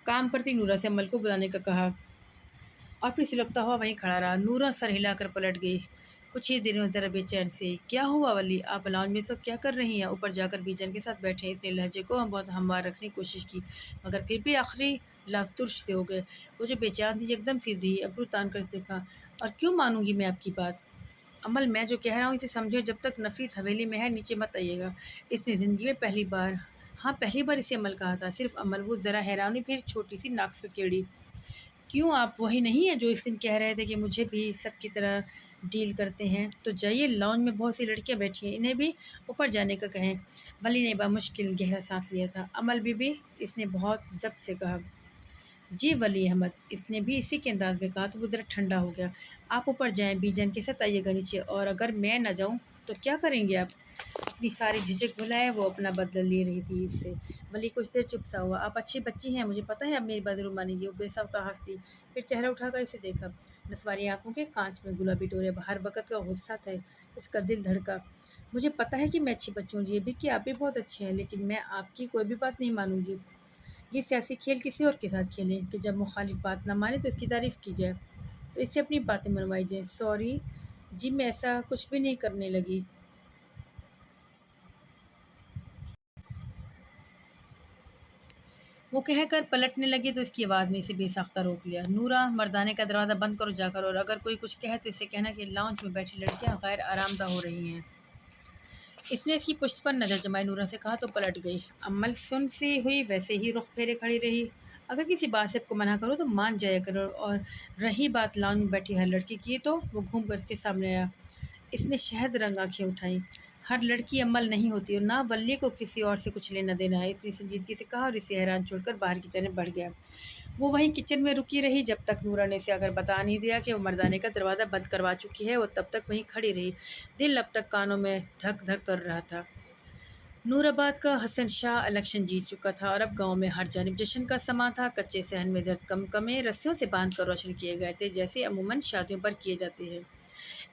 کام کرتی نورا سے امل کو بلانے کا کہا اور پھر سلگتا ہوا وہیں کھڑا رہا۔ نورا سر ہلا کر پلٹ گئی، کچھ ہی دیر میں ذرا بے چین سے۔ کیا ہوا ولی؟ آپ لاؤنج میں سب کیا کر رہی ہیں؟ اوپر جا کر بی جان کے ساتھ بیٹھے۔ اس نے لہجے کو بہت ہموار رکھنے کی کوشش کی مگر پھر بھی آخری لفظ ترش سے ہو گئے۔ وہ جو بے چین تھی یکدم سیدھی ہوئی، ابرو تان کر دیکھا۔ اور کیوں مانوں گی میں آپ کی بات؟ امل میں جو کہہ رہا ہوں اسے سمجھو، جب تک نفیس حویلی میں ہے نیچے مت آئیے گا۔ اس نے زندگی میں پہلی بار اسے امل کہا تھا، صرف امل۔ وہ ذرا حیران ہوئی، پھر چھوٹی سی ناک سکیڑی۔ کیوں، آپ وہی نہیں ہیں جو اس دن کہہ رہے تھے کہ مجھے بھی سب کی طرح ڈیل کرتے ہیں؟ تو جائیے، لاؤنج میں بہت سی لڑکیاں بیٹھی ہیں، انہیں بھی اوپر جانے کا کہیں۔ ولی نے بامشکل گہرا سانس لیا تھا۔ امل بی اس نے بہت ضبط سے کہا۔ جی ولی احمد، اس نے بھی اسی کے انداز میں کہا تو وہ ذرا ٹھنڈا ہو گیا۔ آپ اوپر جائیں، بی جان کے ساتھ آئیے گا نیچے، اور اگر میں نہ جاؤں تو کیا کریں گے آپ؟ اپنی ساری جھجک بھلائے وہ اپنا بدلہ لے رہی تھی اس سے۔ ولی کچھ دیر چپ سا ہوا۔ آپ اچھی بچی ہیں، مجھے پتہ ہے آپ میری بات ضرور مانیں گی۔ وہ بے ساختہ ہنسی، پھر چہرہ اٹھا کر اسے دیکھا۔ نسواری آنکھوں کے کانچ میں گلابی ڈورے، ہر وقت کا غصہ تھا۔ اس کا دل دھڑکا۔ مجھے پتہ ہے کہ میں اچھی بچی ہوں، یہ بھی کہ آپ بھی بہت اچھے ہیں، لیکن میں آپ کی کوئی بھی بات نہیں مانوں گی۔ یہ سیاسی کھیل کسی اور کے ساتھ کھیلیں کہ جب مخالف بات نہ مانے تو اس کی تعریف کی جائے، تو اس سے اپنی باتیں منوائی جائیں۔ سوری جی، میں ایسا کچھ بھی نہیں کرنے لگی۔ وہ کہہ کر پلٹنے لگی تو اس کی آواز نے اسے بے ساختہ روک لیا۔ نورا، مردانے کا دروازہ بند کرو جا کر، اور اگر کوئی کچھ کہے تو اسے کہنا کہ لاؤنج میں بیٹھی لڑکیاں غیر آرام دہ ہو رہی ہیں۔ اس نے اس کی پشت پر نظر جمائی، نورا سے کہا تو پلٹ گئی۔ امل سن سی ہوئی ویسے ہی رخ پھیرے کھڑی رہی۔ اگر کسی بات سے آپ کو منع کرو تو مان جایا کرو، اور رہی بات لاؤنج میں بیٹھی ہر لڑکی کی، تو وہ گھوم کر اس کے سامنے آیا۔ اس نے شہد رنگ آنکھیں اٹھائیں۔ ہر لڑکی امل نہیں ہوتی، اور نہ ولی کو کسی اور سے کچھ لینا دینا ہے، اس نے سنجیدگی سے کہا اور اسے حیران چھوڑ کر باہر کی جانب بڑھ گیا۔ وہ وہیں کچن میں رکی رہی جب تک نورا نے اسے آ کر بتا نہیں دیا کہ وہ مردانے کا دروازہ بند کروا چکی ہے۔ وہ تب تک وہیں کھڑی رہی، دل اب تک کانوں میں دھک دھک کر رہا تھا۔ نورآباد کا حسن شاہ الیکشن جیت چکا تھا اور اب گاؤں میں ہر جانب جشن کا سما تھا۔ کچے صحن میں زرد کمکمے رسیوں سے باندھ کر روشن کیے گئے تھے، جیسے عموماً شادیوں پر کیے جاتے ہیں۔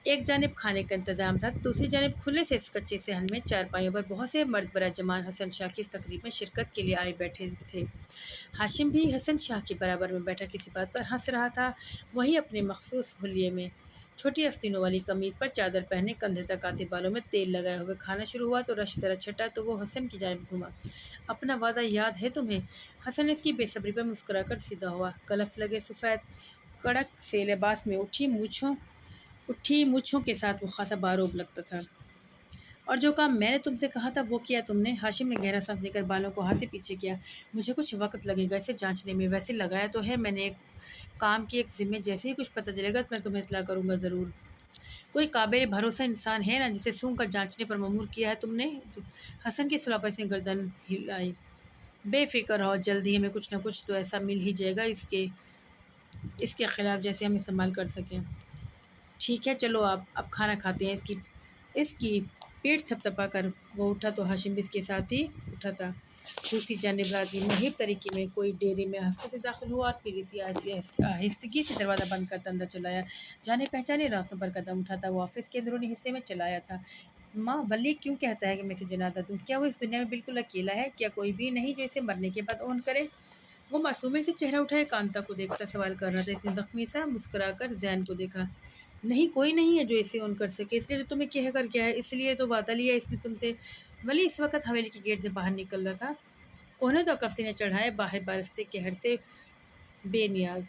ایک جانب کھانے کا انتظام تھا تو دوسری جانب کھلے سے اس کچے صحن میں چارپائیوں پر بہت سے مرد براجمان حسن شاہ کی اس تقریب میں شرکت کے لیے آئے بیٹھے تھے۔ ہاشم بھی حسن شاہ کے برابر میں بیٹھا کسی بات پر ہنس رہا تھا۔ وہی اپنے مخصوص حلیے میں چھوٹی آستینوں والی قمیض پر چادر پہنے کندھے تک آتے بالوں میں تیل لگائے ہوئے کھانا شروع ہوا تو رش ذرا چھٹا تو وہ حسن کی جانب گھوما۔ اپنا وعدہ یاد ہے تمہیں؟ حسن نے اس کی بے صبری پر مسکرا کر سیدھا ہوا۔ کلف لگے سفید کڑک سے لباس میں اٹھی مونچھوں کے ساتھ وہ خاصا باروب لگتا تھا۔ اور جو کام میں نے تم سے کہا تھا وہ کیا تم نے؟ ہاشم نے گہرا سانس لے کر بالوں کو ہاتھ سے پیچھے کیا۔ مجھے کچھ وقت لگے گا اسے جانچنے میں، ویسے لگایا تو ہے میں نے ایک کام کی ایک ذمہ، جیسے ہی کچھ پتہ چلے گا تو میں تمہیں اطلاع کروں گا ضرور۔ کوئی قابل بھروسہ انسان ہے نا جسے سونگ کر جانچنے پر مامور کیا ہے تم نے؟ حسن کی سلاپت نے گردن ہلائی۔ بے فکر رہو، جلد ہی ہمیں کچھ نہ کچھ تو ایسا مل ہی جائے گا اس کے خلاف جیسے ہم استعمال کر سکیں۔ ٹھیک ہے چلو آپ اب کھانا کھاتے ہیں۔ اس کی پیٹ تھپ تھپا کر وہ اٹھا تو ہاشم بھی اس کے ساتھ ہی اٹھا تھا۔ دوسری جانب راضی مہیب طریقے میں کوئی ڈیرے میں ہنستے سے داخل ہوا اور پھر اسی آہستگی سے دروازہ بند کرتا اندر چلایا۔ جانے پہچانے راستوں پر قدم اٹھاتا وہ آفس کے اندرونی حصے میں چلایا تھا۔ ماں ولی کیوں کہتا ہے کہ میں اسے جنازہ دوں؟ کیا وہ اس دنیا میں بالکل اکیلا ہے؟ کیا کوئی بھی نہیں جو اسے مرنے کے بعد اون کرے؟ وہ معصومے سے چہرہ اٹھائے کانتا کو دیکھتا سوال کر رہا تھا۔ اس نے زخمی سا مسکرا کر زین کو دیکھا۔ نہیں کوئی نہیں ہے جو اسے اون کر سکے، اس لیے تو تمہیں کہہ کر گیا ہے، اس لیے تو وعدہ لیا اس نے تم سے۔ ولی اس وقت حویلی کے گیٹ سے باہر نکل رہا تھا۔ کوہنے تو کفسی نے چڑھائے باہر بارستے قہر سے بے نیاز۔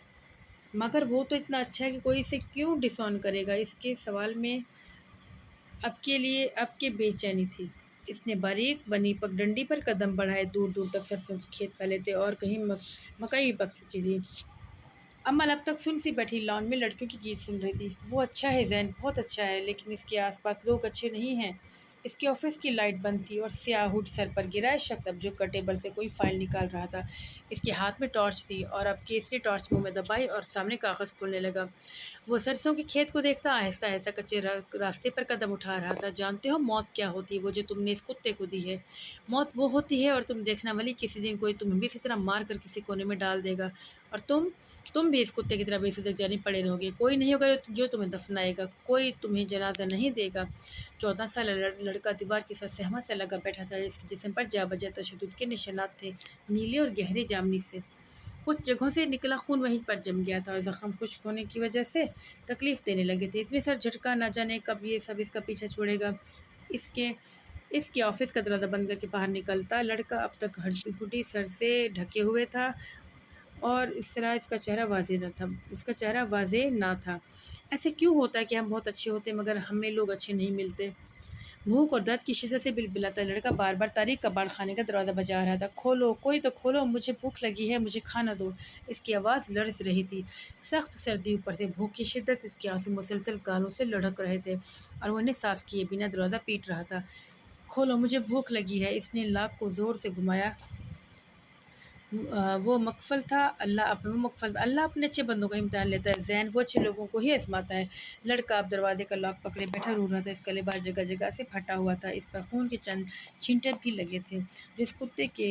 مگر وہ تو اتنا اچھا ہے کہ کوئی اسے کیوں ڈس آن کرے گا؟ اس کے سوال میں اب کے بے چینی تھی۔ اس نے باریک بنی پگڈنڈی پر قدم بڑھائے۔ دور دور تک سرسوں کے کھیت پھیلے تھے اور کہیں مکئی بھی پک چکی تھی۔ امل اب تک سن سی بیٹھی لان میں لڑکیوں کی گیت سن رہی تھی۔ وہ اچھا ہے زین، بہت اچھا ہے، لیکن اس کے آس پاس لوگ اچھے نہیں ہیں۔ اس کے آفس کی لائٹ بند تھی اور سیاہ ہوڈ سر پر گرا ایک شخص اب جھک کر ٹیبل سے کوئی فائل نکال رہا تھا۔ اس کے ہاتھ میں ٹارچ تھی اور اب کیسری ٹارچ منہ میں دبائی اور سامنے کاغذ کھولنے لگا۔ وہ سرسوں کے کھیت کو دیکھتا آہستہ آہستہ کچے راستے پر قدم اٹھا رہا تھا۔ جانتے ہو موت کیا ہوتی ہے؟ وہ جو تم نے اس کتے کو دی ہے۔ موت وہ ہوتی ہے اور تم دیکھنا ولی کسی دن کوئی تمہیں بھی اسی طرح مار کر کسی کونے میں ڈال دے گا اور تم بھی اس کتے کی طرح بے صدق جانے پڑے رہو گے۔ کوئی نہیں ہوگا جو تمہیں دفنائے گا، کوئی تمہیں جنازہ نہیں دے گا۔ 14 سالہ لڑکا دیوار کے ساتھ سہمت سے لگا بیٹھا تھا، جس کے جسم پر جا بجا تشدد کے نشانات تھے، نیلے اور گہرے جامنی سے۔ کچھ جگہوں سے نکلا خون وہیں پر جم گیا تھا اور زخم خشک ہونے کی وجہ سے تکلیف دینے لگے تھے۔ اتنے سر جھٹکا، نہ جانے کب یہ سب اس کا پیچھا چھوڑے گا۔ اس کے آفس کا دروازہ بند کر کے باہر نکلتا لڑکا اب تک ہڈی سر سے ڈھکے ہوئے تھا اور اس طرح اس کا چہرہ واضح نہ تھا۔ ایسے کیوں ہوتا ہے کہ ہم بہت اچھے ہوتے ہیں مگر ہمیں لوگ اچھے نہیں ملتے؟ بھوک اور درد کی شدت سے بلبلاتا لڑکا بار بار تاریک کباڑ خانے کا دروازہ بجا رہا تھا۔ کھولو، کوئی تو کھولو، مجھے بھوک لگی ہے، مجھے کھانا دو۔ اس کی آواز لرز رہی تھی۔ سخت سردی اوپر سے بھوک کی شدت اس کے آنسو مسلسل گالوں سے لڑھک رہے تھے اور وہ انہیں صاف کیے بنا دروازہ پیٹ رہا تھا۔ کھولو، مجھے بھوک لگی ہے۔ اس نے لاک کو زور سے گھمایا۔ وہ مقفل تھا۔ اللہ اپنے اچھے بندوں کا امتحان لیتا ہے زین، وہ اچھے لوگوں کو ہی آزماتا ہے۔ لڑکا اب دروازے کا لاک پکڑے بیٹھا رو رہا تھا۔ اس کا لباس جگہ جگہ سے پھٹا ہوا تھا، اس پر خون کے چند چھینٹے بھی لگے تھے جو اس کتے کے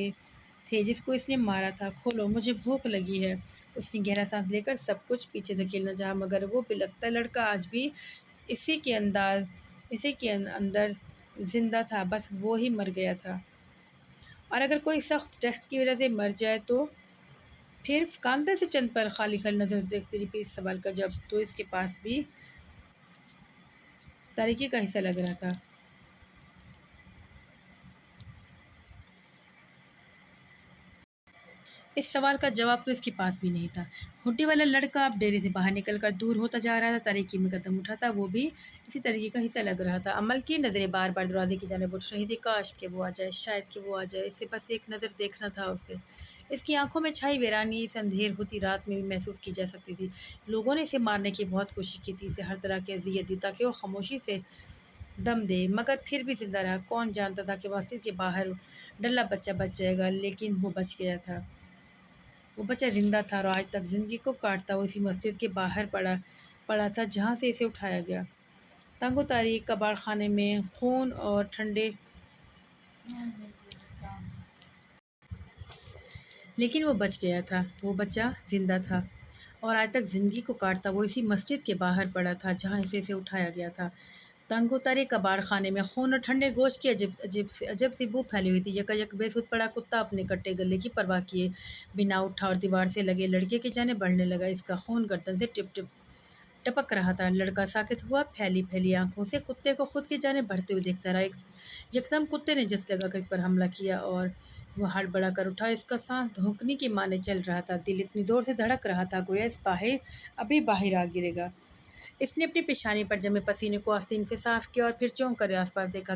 تھے جس کو اس نے مارا تھا۔ کھولو، مجھے بھوک لگی ہے۔ اس نے گہرا سانس لے کر سب کچھ پیچھے دھکیلنا چاہا مگر وہ بلکتا لڑکا آج بھی اسی کے اندر زندہ تھا، بس وہ ہی مر گیا تھا۔ اور اگر کوئی سخت ٹیسٹ کی وجہ سے مر جائے تو پھر؟ کانتا سے چند پر خالی نظر دیکھتی رہی پھر اس سوال کا جواب تو اس کے پاس بھی تاریکی کا حصہ لگ رہا تھا۔ اس سوال کا جواب تو اس کے پاس بھی نہیں تھا۔ ہڈی والا لڑکا اب ڈیرے سے باہر نکل کر دور ہوتا جا رہا تھا، تاریکی میں قدم اٹھاتا وہ بھی اسی تاریکی کا حصہ لگ رہا تھا۔ امل کی نظریں بار بار دروازے کی جانب اٹھ رہی تھی۔ کاش کہ وہ آ جائے، شاید کہ وہ آ جائے، اسے بس ایک نظر دیکھنا تھا اسے۔ اس کی آنکھوں میں چھائی ویرانی اس اندھیر ہوتی رات میں بھی محسوس کی جا سکتی تھی۔ لوگوں نے اسے مارنے کی بہت کوشش کی تھی، اسے ہر طرح کی اذیت دی تاکہ وہ خاموشی سے دم دے، مگر پھر بھی زندہ رہا۔ کون جانتا تھا کہ مسجد کے باہر ڈلا بچہ بچ جائے گا، لیکن وہ بچ گیا تھا۔ وہ بچہ زندہ تھا اور آج تک زندگی کو کاٹتا وہ اسی مسجد کے باہر پڑا تھا جہاں سے اسے اٹھایا گیا۔ تنگ و تاریک کباڑ خانے میں خون اور ٹھنڈے لیکن وہ بچ گیا تھا، وہ بچہ زندہ تھا، اور آج تک زندگی کو کاٹتا وہ اسی مسجد کے باہر پڑا تھا جہاں اسے اٹھایا گیا تھا۔ تنگ و ترے کباڑ خانے میں خون اور ٹھنڈے گوشت کی عجب سی بو پھیلی ہوئی تھی۔ یک بے سود پڑا کتا اپنے کٹے گلے کی پرواہ کیے بنا اٹھا اور دیوار سے لگے لڑکے کی جانب بڑھنے لگا۔ اس کا خون گردن سے ٹپ ٹپ ٹپک رہا تھا۔ لڑکا ساکت ہوا، پھیلی پھیلی آنکھوں سے کتے کو خود کی جانب بڑھتے ہوئے دیکھتا رہا۔ یکدم کتے نے جس لگا کر اس پر حملہ کیا اور وہ ہڑبڑا کر اٹھا۔ اس کا سانس دھونکنے کی مانے چل رہا تھا، دل اتنی زور سے دھڑک رہا تھا گویا ابھی باہر آ گرے گا۔ اس نے اپنی پیشانی پر جمے پسینے کو آستین سے صاف کیا اور پھر چونک کر آس پاس دیکھا۔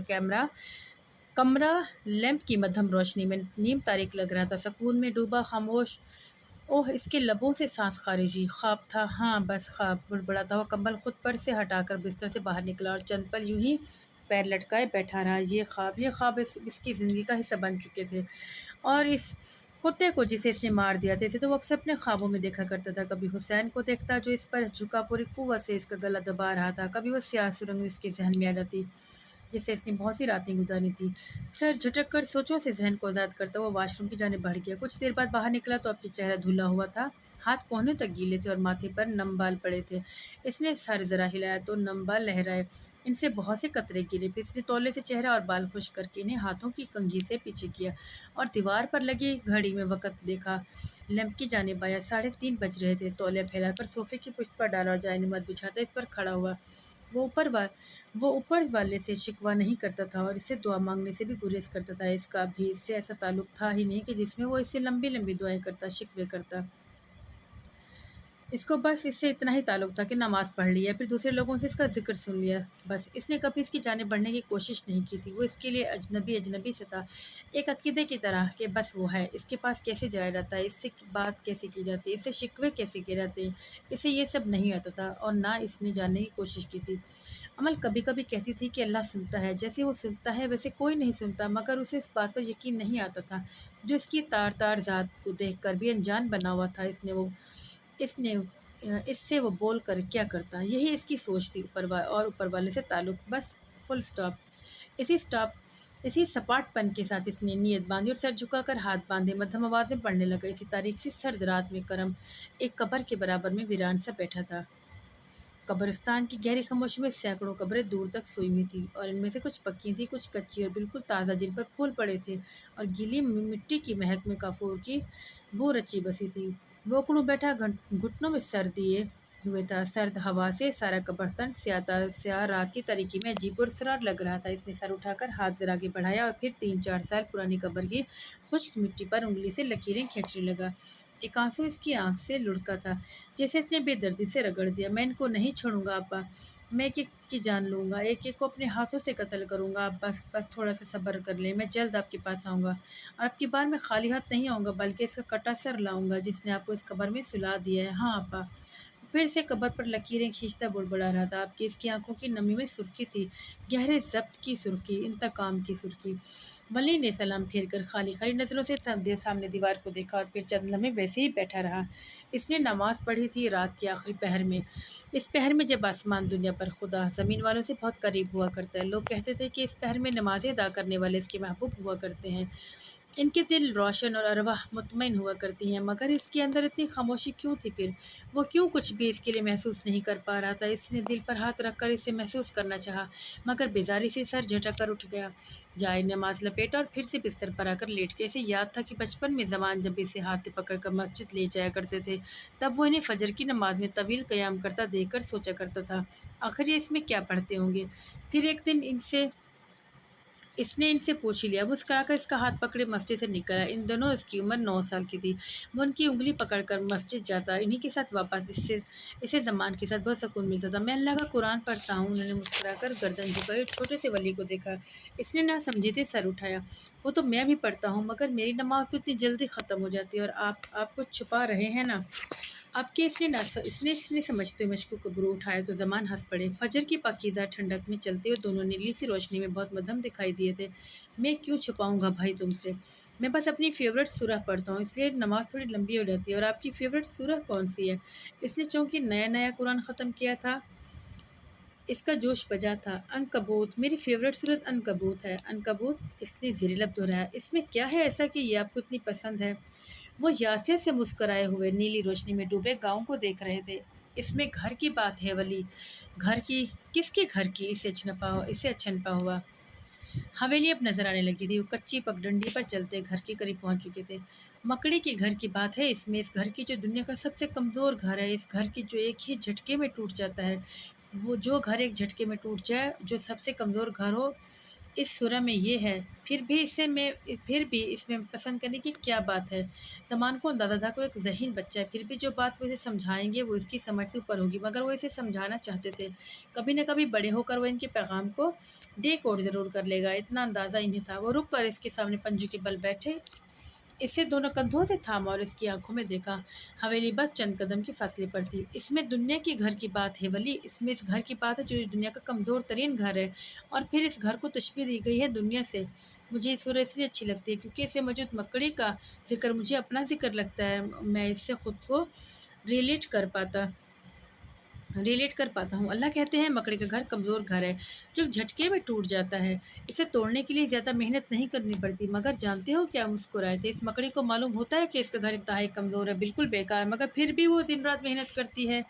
کمرہ لیمپ کی مدھم روشنی میں نیم تاریک لگ رہا تھا، سکون میں ڈوبا، خاموش۔ اوہ! اس کے لبوں سے سانس خارج ہوئی۔ خواب تھا، ہاں بس خواب۔ بڑبڑاتا ہوا کمبل خود پر سے ہٹا کر بستر سے باہر نکلا اور چند پل یوں ہی پیر لٹکائے بیٹھا رہا۔ یہ خواب اس کی زندگی کا حصہ بن چکے تھے، اور اس کتے کو جسے اس نے مار دیا تھا، اسے تو وہ اکثر اپنے خوابوں میں دیکھا کرتا تھا۔ کبھی حسین کو دیکھتا جو اس پر جھکا پوری قوت سے اس کا گلا دبا رہا تھا، کبھی وہ سیاہ سرنگ اس کے ذہن میں آ جاتی جس سے اس نے بہت سی راتیں گزاری تھیں۔ سر جھٹک کر سوچوں سے ذہن کو آزاد کرتا وہ واش روم کی جانب بڑھ گیا۔ کچھ دیر بعد باہر نکلا تو اب کی چہرہ دھلا ہوا تھا، ہاتھ کونوں تک گیلے تھے اور ماتھے پر نم بال پڑے تھے۔ اس نے سر ذرا ہلایا تو نم بال لہرائے، ان سے بہت سے قطرے گرے۔ پھر اس نے تولے سے چہرہ اور بال خشک کر کے انہیں ہاتھوں کی کنگھی سے پیچھے کیا اور دیوار پر لگی گھڑی میں وقت دیکھا۔ لیمپ کی جانب آیا، 3:30 بج رہے تھے۔ تولیہ پھیلا کر صوفے کی پشت پر ڈالا اور جائے نماز بچھاتا اس پر کھڑا ہوا۔ وہ اوپر والے سے شکوہ نہیں کرتا تھا اور اس سے دعا مانگنے سے بھی گریز کرتا تھا۔ اس کا بھی اس سے ایسا تعلق تھا ہی نہیں کہ جس میں وہ اس سے لمبی لمبی دعائیں کرتا، شکوے کرتا۔ اس کو بس اس سے اتنا ہی تعلق تھا کہ نماز پڑھ لی یا پھر دوسرے لوگوں سے اس کا ذکر سن لیا، بس۔ اس نے کبھی اس کی جانب بڑھنے کی کوشش نہیں کی تھی۔ وہ اس کے لیے اجنبی سے تھا، ایک عقیدے کی طرح کہ بس وہ ہے، اس کے پاس کیسے جایا جاتا ہے، اس سے بات کیسے کی جاتی ہے، اس سے شکوے کیسے کیے جاتے ہیں، اسے یہ سب نہیں آتا تھا اور نہ اس نے جاننے کی کوشش کی تھی۔ عمل کبھی کبھی کہتی تھی کہ اللہ سنتا ہے، جیسے وہ سنتا ہے ویسے کوئی نہیں سنتا، مگر اسے اس بات پر یقین نہیں آتا تھا جو اس کی تار تار ذات کو دیکھ کر بھی انجان بنا ہوا تھا۔ اس سے وہ بول کر کیا کرتا، یہی اس کی سوچ تھی۔ اوپر والے سے تعلق، بس، فل سٹاپ۔ اسی سپاٹ پن کے ساتھ اس نے نیت باندھی اور سر جھکا کر ہاتھ باندھے مدھم آواز میں پڑھنے لگا۔ اسی تاریک سی سرد رات میں کرم ایک قبر کے برابر میں ویران سا بیٹھا تھا۔ قبرستان کی گہری خاموشی میں سینکڑوں قبریں دور تک سوئی ہوئی تھیں، اور ان میں سے کچھ پکی تھیں، کچھ کچی اور بالکل تازہ، جن پر پھول پڑے تھے اور گیلی مٹی کی مہک میں کافور کی بو رچی بسی تھی۔ وہ اکڑوں بیٹھا، گھٹنوں میں سر دیے ہوئے تھا۔ سرد ہوا سے سارا قبرستان سیاہ رات کی تاریکی میں عجیب پراسرار لگ رہا تھا۔ اس نے سر اٹھا کر ہاتھ ذرا آگے بڑھایا اور پھر 3-4 سال پرانی قبر کی خشک مٹی پر انگلی سے لکیریں کھینچنے لگا۔ ایک آنسو اس کی آنکھ سے لڑکا تھا، جیسے اس نے بے دردی سے رگڑ دیا۔ میں ان کو نہیں چھوڑوں گا ابا، میں ایک ایک کی جان لوں گا، ایک ایک کو اپنے ہاتھوں سے قتل کروں گا۔ آپ بس تھوڑا سا صبر کر لیں، میں جلد آپ کے پاس آؤں گا، اور اب کی بار میں خالی ہاتھ نہیں آؤں گا بلکہ اس کا کٹا سر لاؤں گا جس نے آپ کو اس قبر میں سلا دیا ہے۔ ہاں ابا۔ پھر سے قبر پر لکیریں کھینچتا بڑبڑا رہا تھا۔ اب کی اس کی آنکھوں کی نمی میں سرخی تھی، گہرے ضبط کی سرخی، انتقام کی سرخی۔ ولی نے سلام پھیر کر خالی نظروں سے سامنے دیوار کو دیکھا اور پھر چند لمحے ویسے ہی بیٹھا رہا۔ اس نے نماز پڑھی تھی رات کے آخری پہر میں، اس پہر میں جب آسمان دنیا پر خدا زمین والوں سے بہت قریب ہوا کرتا ہے۔ لوگ کہتے تھے کہ اس پہر میں نمازیں ادا کرنے والے اس کے محبوب ہوا کرتے ہیں، ان کے دل روشن اور ارواح مطمئن ہوا کرتی ہیں۔ مگر اس کے اندر اتنی خاموشی کیوں تھی پھر؟ وہ کیوں کچھ بھی اس کے لیے محسوس نہیں کر پا رہا تھا؟ اس نے دل پر ہاتھ رکھ کر اسے محسوس کرنا چاہا، مگر بیزاری سے سر جھٹک کر اٹھ گیا، جائے نماز لپیٹا اور پھر سے بستر پر آ کر لیٹ گیا۔ اسے یاد تھا کہ بچپن میں زمان جب اسے ہاتھ سے پکڑ کر مسجد لے جایا کرتے تھے، تب وہ انہیں فجر کی نماز میں طویل قیام کرتا دیکھ کر سوچا کرتا تھا، آخر یہ اس میں کیا پڑھتے ہوں گے؟ پھر ایک دن اس نے ان سے پوچھ ہی لیا۔ مسکرا کر اس کا ہاتھ پکڑے مسجد سے نکل آیا۔ ان دنوں اس کی عمر 9 سال کی تھی۔ وہ ان کی انگلی پکڑ کر مسجد جاتا، انہی کے ساتھ واپس۔ اسے زمان کے ساتھ بہت سکون ملتا تھا۔ میں اللہ کا قرآن پڑھتا ہوں۔ انہوں نے مسکرا کر گردن جھکائی اور چھوٹے سے ولی کو دیکھا۔ اس نے ناسمجھی سے سر اٹھایا۔ وہ تو میں بھی پڑھتا ہوں، مگر میری نماز تو اتنی جلدی ختم ہو جاتی ہے، اور آپ کچھ چھپا رہے ہیں نا؟ آپ کے اس نے سمجھتے ہوئے مشکوک ابرو اٹھایا تو زمان ہنس پڑے۔ فجر کی پاکیزہ ٹھنڈک میں چلتے ہوئے دونوں نیلی سی روشنی میں بہت مدھم دکھائی دیے تھے۔ میں کیوں چھپاؤں گا بھائی تم سے؟ میں بس اپنی فیورٹ سورہ پڑھتا ہوں، اس لیے نماز تھوڑی لمبی ہو جاتی ہے۔ اور آپ کی فیورٹ سورہ کون سی ہے؟ اس نے چونکہ نیا قرآن ختم کیا تھا اس کا جوش بجا تھا۔ عنکبوت، میری فیوریٹ صورت عنکبوت ہے۔ عنکبوت، اس نے زیر لب دہرایا۔ اس میں کیا ہے ایسا کہ یہ آپ کو اتنی پسند ہے؟ وہ یاسر سے مسکرائے ہوئے نیلی روشنی میں ڈوبے گاؤں کو دیکھ رہے تھے۔ اس میں گھر کی بات ہے ولی، گھر کی؟ کس کے گھر کی؟ اسے اچھنپا ہوا۔ حویلی اب نظر آنے لگی تھی۔ وہ کچی پگڈنڈی پر چلتے گھر کے قریب پہنچ چکے تھے۔ مکڑی کے گھر کی بات ہے اس میں، اس گھر کی جو دنیا کا سب سے کمزور گھر ہے، اس گھر کی جو ایک ہی جھٹکے میں ٹوٹ جاتا ہے، وہ جو گھر ایک جھٹکے میں ٹوٹ جائے، جو سب سے کمزور گھر ہو، اس سورہ میں یہ ہے۔ پھر بھی اس میں پسند کرنے کی کیا بات ہے؟ دمان کو اندازہ تھا کہ وہ ایک ذہین بچہ ہے، پھر بھی جو بات وہ اسے سمجھائیں گے وہ اس کی سمجھ سے اوپر ہوگی، مگر وہ اسے سمجھانا چاہتے تھے۔ کبھی نہ کبھی بڑے ہو کر وہ ان کے پیغام کو ڈیکوڈ ضرور کر لے گا، اتنا اندازہ انہیں تھا۔ وہ رک کر اس کے سامنے پنجو کے بل بیٹھے، اسے دونوں کندھوں سے تھاما اور اس کی آنکھوں میں دیکھا۔ حویلی بس چند قدم کے فاصلے پر تھی۔ اس میں دنیا کے گھر کی بات ہے ولی، اس میں اس گھر کی بات ہے جو دنیا کا کمزور ترین گھر ہے، اور پھر اس گھر کو تشبیہ دی گئی ہے دنیا سے۔ مجھے یہ سورہ اس لیے اچھی لگتی ہے کیونکہ اسے موجود مکڑی کا ذکر مجھے اپنا ذکر لگتا ہے، میں اس سے خود کو ریلیٹ کر پاتا ہوں۔ اللہ کہتے ہیں مکڑی کا گھر کمزور گھر ہے جو جھٹکے میں ٹوٹ جاتا ہے، اسے توڑنے کے لیے زیادہ محنت نہیں کرنی پڑتی۔ مگر جانتے ہو کیا؟ مسکرائے تھے۔ اس مکڑی کو معلوم ہوتا ہے کہ اس کا گھر انتہائی کمزور ہے، بالکل بیکار ہے، مگر پھر بھی وہ دن رات محنت کرتی ہے،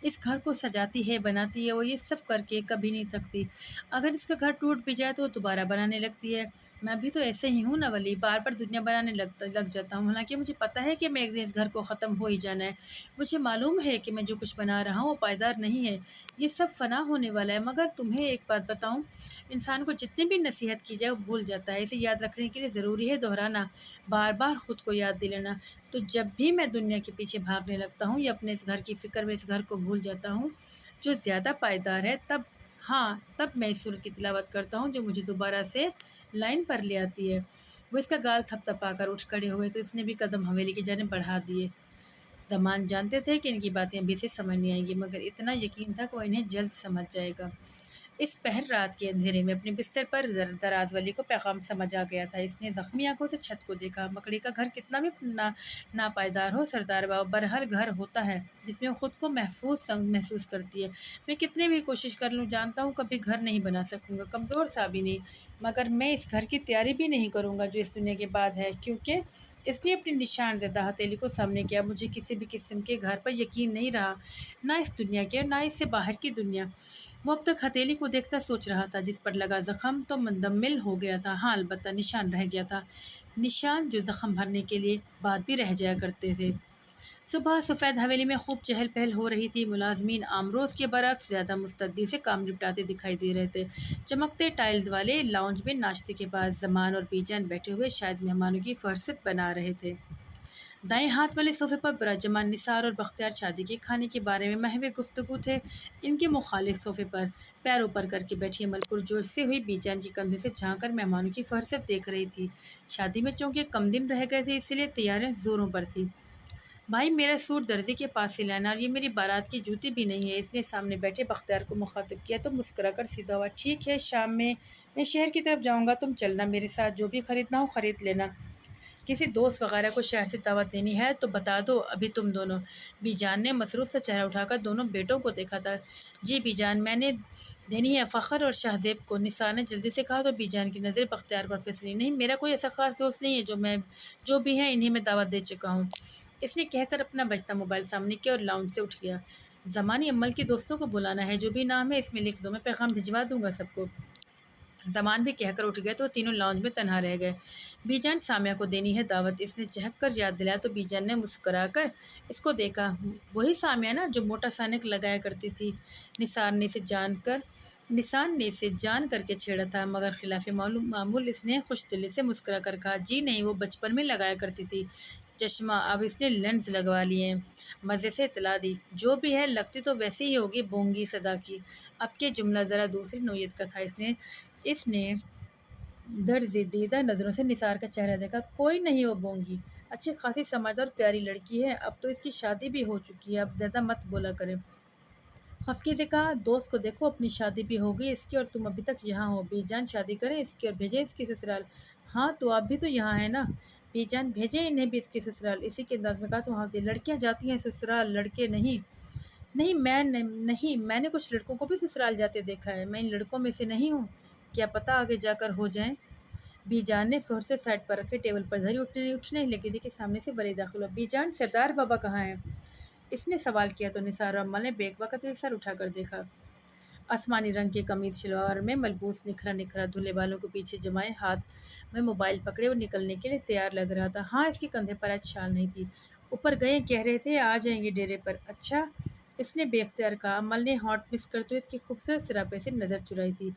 اس گھر کو سجاتی ہے، بناتی ہے، وہ یہ سب کر کے کبھی نہیں تھکتی۔ اگر اس کا گھر ٹوٹ بھی جائے تو وہ دوبارہ بنانے لگتی ہے۔ میں بھی تو ایسے ہی ہوں نا ولی، بار بار دنیا بنانے لگ جاتا ہوں، حالانکہ مجھے پتہ ہے کہ میں ایک دن اس گھر کو ختم ہو ہی جانا ہے۔ مجھے معلوم ہے کہ میں جو کچھ بنا رہا ہوں وہ پائیدار نہیں ہے، یہ سب فنا ہونے والا ہے، مگر تمہیں ایک بات بتاؤں، انسان کو جتنی بھی نصیحت کی جائے وہ بھول جاتا ہے۔ اسے یاد رکھنے کے لیے ضروری ہے دہرانا، بار بار خود کو یاد دلانا۔ تو جب بھی میں دنیا کے پیچھے بھاگنے لگتا ہوں یا اپنے اس گھر کی فکر میں اس گھر کو بھول جاتا ہوں جو زیادہ پائیدار ہے، تب میں اس سورت کی تلاوت کرتا ہوں جو مجھے دوبارہ سے لائن پر لے آتی ہے۔ وہ اس کا گال تھپ تھپا کر اٹھ کھڑے ہوئے تو اس نے بھی قدم حویلی کی جانب بڑھا دیے۔ زمان جانتے تھے کہ ان کی باتیں ابھی سے سمجھ نہیں آئیں گی، مگر اتنا یقین تھا کہ وہ انہیں جلد سمجھ جائے گا۔ اس پہر رات کے اندھیرے میں اپنے بستر پر دراز ولی کو پیغام سمجھ آ گیا تھا۔ اس نے زخمی آنکھوں سے چھت کو دیکھا۔ مکڑی کا گھر کتنا بھی ناپائیدار ہو سردار بابا، برہر گھر ہوتا ہے جس میں وہ خود کو محفوظ محسوس کرتی ہے۔ میں کتنی بھی کوشش کر لوں، جانتا ہوں کبھی گھر نہیں بنا سکوں گا، کمزور سا بھی نہیں، مگر میں اس گھر کی تیاری بھی نہیں کروں گا جو اس دنیا کے بعد ہے، کیونکہ اس نے اپنی نشان زدہ ہتھیلی کو سامنے کیا۔ مجھے کسی بھی قسم کے گھر پر یقین نہیں رہا، نہ اس دنیا کے اور نہ اس سے باہر کی دنیا۔ وہ اب تک ہتھیلی کو دیکھتا سوچ رہا تھا، جس پر لگا زخم تو مندمل ہو گیا تھا، ہاں البتہ نشان رہ گیا تھا، نشان جو زخم بھرنے کے لیے بعد بھی رہ جایا کرتے تھے۔ صبح سفید حویلی میں خوب چہل پہل ہو رہی تھی۔ ملازمین عام روز کے برعکس زیادہ مستعدی سے کام نپٹاتے دکھائی دے رہے تھے۔ چمکتے ٹائلز والے لاؤنج میں ناشتے کے بعد زمان اور بی جان بیٹھے ہوئے شاید مہمانوں کی فہرست بنا رہے تھے۔ دائیں ہاتھ والے صوفے پر براجمان نثار اور بختیار شادی کے کھانے کے بارے میں محو گفتگو تھے۔ ان کے مخالف صوفے پر پیر اوپر کر کے بیٹھی عمل پرجوش سے ہوئی بی جان کی کندھے سے جھانک کر مہمانوں کی فہرست دیکھ رہی تھی۔ شادی میں چونکہ کم دن رہ گئے تھے اس لیے تیاریاں زوروں پر تھیں۔ بھائی میرا سوٹ درزی کے پاس سے لانا، اور یہ میری بارات کی جوتی بھی نہیں ہے۔ اس نے سامنے بیٹھے بختیار کو مخاطب کیا تو مسکرا کر سیدھا ہوا۔ ٹھیک ہے، شام میں شہر کی طرف جاؤں گا، تم چلنا میرے ساتھ، جو بھی خریدنا ہو خرید لینا۔ کسی دوست وغیرہ کو شہر سے دعوت دینی ہے تو بتا دو، ابھی تم دونوں۔ بی جان نے مصروف سا چہرہ اٹھا کر دونوں بیٹوں کو دیکھا تھا۔ جی بی جان، میں نے دینی ہے فخر اور شہزیب کو، نثار نے جلدی سے کہا تو بی جان کی نظر بختیار پر پھسلی۔ نہیں، میرا کوئی ایسا خاص دوست نہیں ہے، جو بھی ہیں انہیں میں دعوت دے چکا ہوں، اس نے کہہ کر اپنا بجتا موبائل سامنے کیا اور لاؤنج سے اٹھ گیا۔ زمانی عمل کے دوستوں کو بلانا ہے، جو بھی نام ہے اس میں لکھ دو، میں پیغام بھجوا دوں گا سب کو۔ زمان بھی کہہ کر اٹھ گیا تو تینوں لاؤنج میں تنہا رہ گئے۔ بی جان، سامیہ کو دینی ہے دعوت، اس نے چہک کر یاد دلایا تو بی جان نے مسکرا کر اس کو دیکھا۔ وہی سامیہ نا جو موٹا سانک لگایا کرتی تھی؟ نثار نے اسے جان کر کے چھیڑا تھا، مگر خلاف معمول اس نے خوش دلی سے مسکرا کر کہا، جی نہیں، وہ بچپن میں لگایا کرتی تھی چشمہ، اب اس نے لینز لگوا لیے ہیں۔ مزے سے اطلاع دی، جو بھی ہے لگتی تو ویسی ہی ہوگی، بونگی صدا کی۔ اب کے جملہ ذرا دوسری نوعیت کا تھا۔ اس نے درزیدہ نظروں سے نثار کا چہرہ دیکھا۔ کوئی نہیں، وہ بونگی، اچھی خاصی سمجھدار اور پیاری لڑکی ہے، اب تو اس کی شادی بھی ہو چکی ہے، اب زیادہ مت بولا کرے۔ خفگی سے کہا، دوست کو دیکھو، اپنی شادی بھی ہو گئی اس کی اور تم ابھی تک یہاں ہو۔ بی جان، شادی کریں اس کی اور بھیجیں اس کی سسرال۔ ہاں تو آپ بھی تو یہاں ہیں نا۔ بی جان، بھیجیں انہیں بھی اس کی سسرال۔ اسی کے انداز میں کہا تو ہاں، لڑکیاں جاتی ہیں سسرال، لڑکے نہیں۔ نہیں میں نے کچھ لڑکوں کو بھی سسرال جاتے دیکھا ہے، میں ان لڑکوں میں سے نہیں ہوں، کیا پتہ آگے جا کر ہو جائیں۔ بی جان نے فور سے سائڈ پر رکھے ٹیبل پر دھری اٹھنے ہی لگی تھی کہ سامنے سے ولی داخل ہوا۔ بی جان، سردار بابا کہاں ہیں؟ اس نے سوال کیا تو نثار و امل نے بیک وقت سے سر اٹھا کر دیکھا۔ آسمانی رنگ کے قمیض شلوار میں ملبوس نکھرا دھلے بالوں کو پیچھے جمائے، ہاتھ میں موبائل پکڑے اور نکلنے کے لیے تیار لگ رہا تھا۔ ہاں، اس کے کندھے پر آج شال نہیں تھی۔ اوپر گئے کہہ رہے تھے آ جائیں گے ڈیرے پر۔ اچھا، اس نے بے اختیار کہا۔ امل نے ہونٹ مس کرتے ہوئے اس کے خوبصورت سراپے سے نظر چرائی تھی۔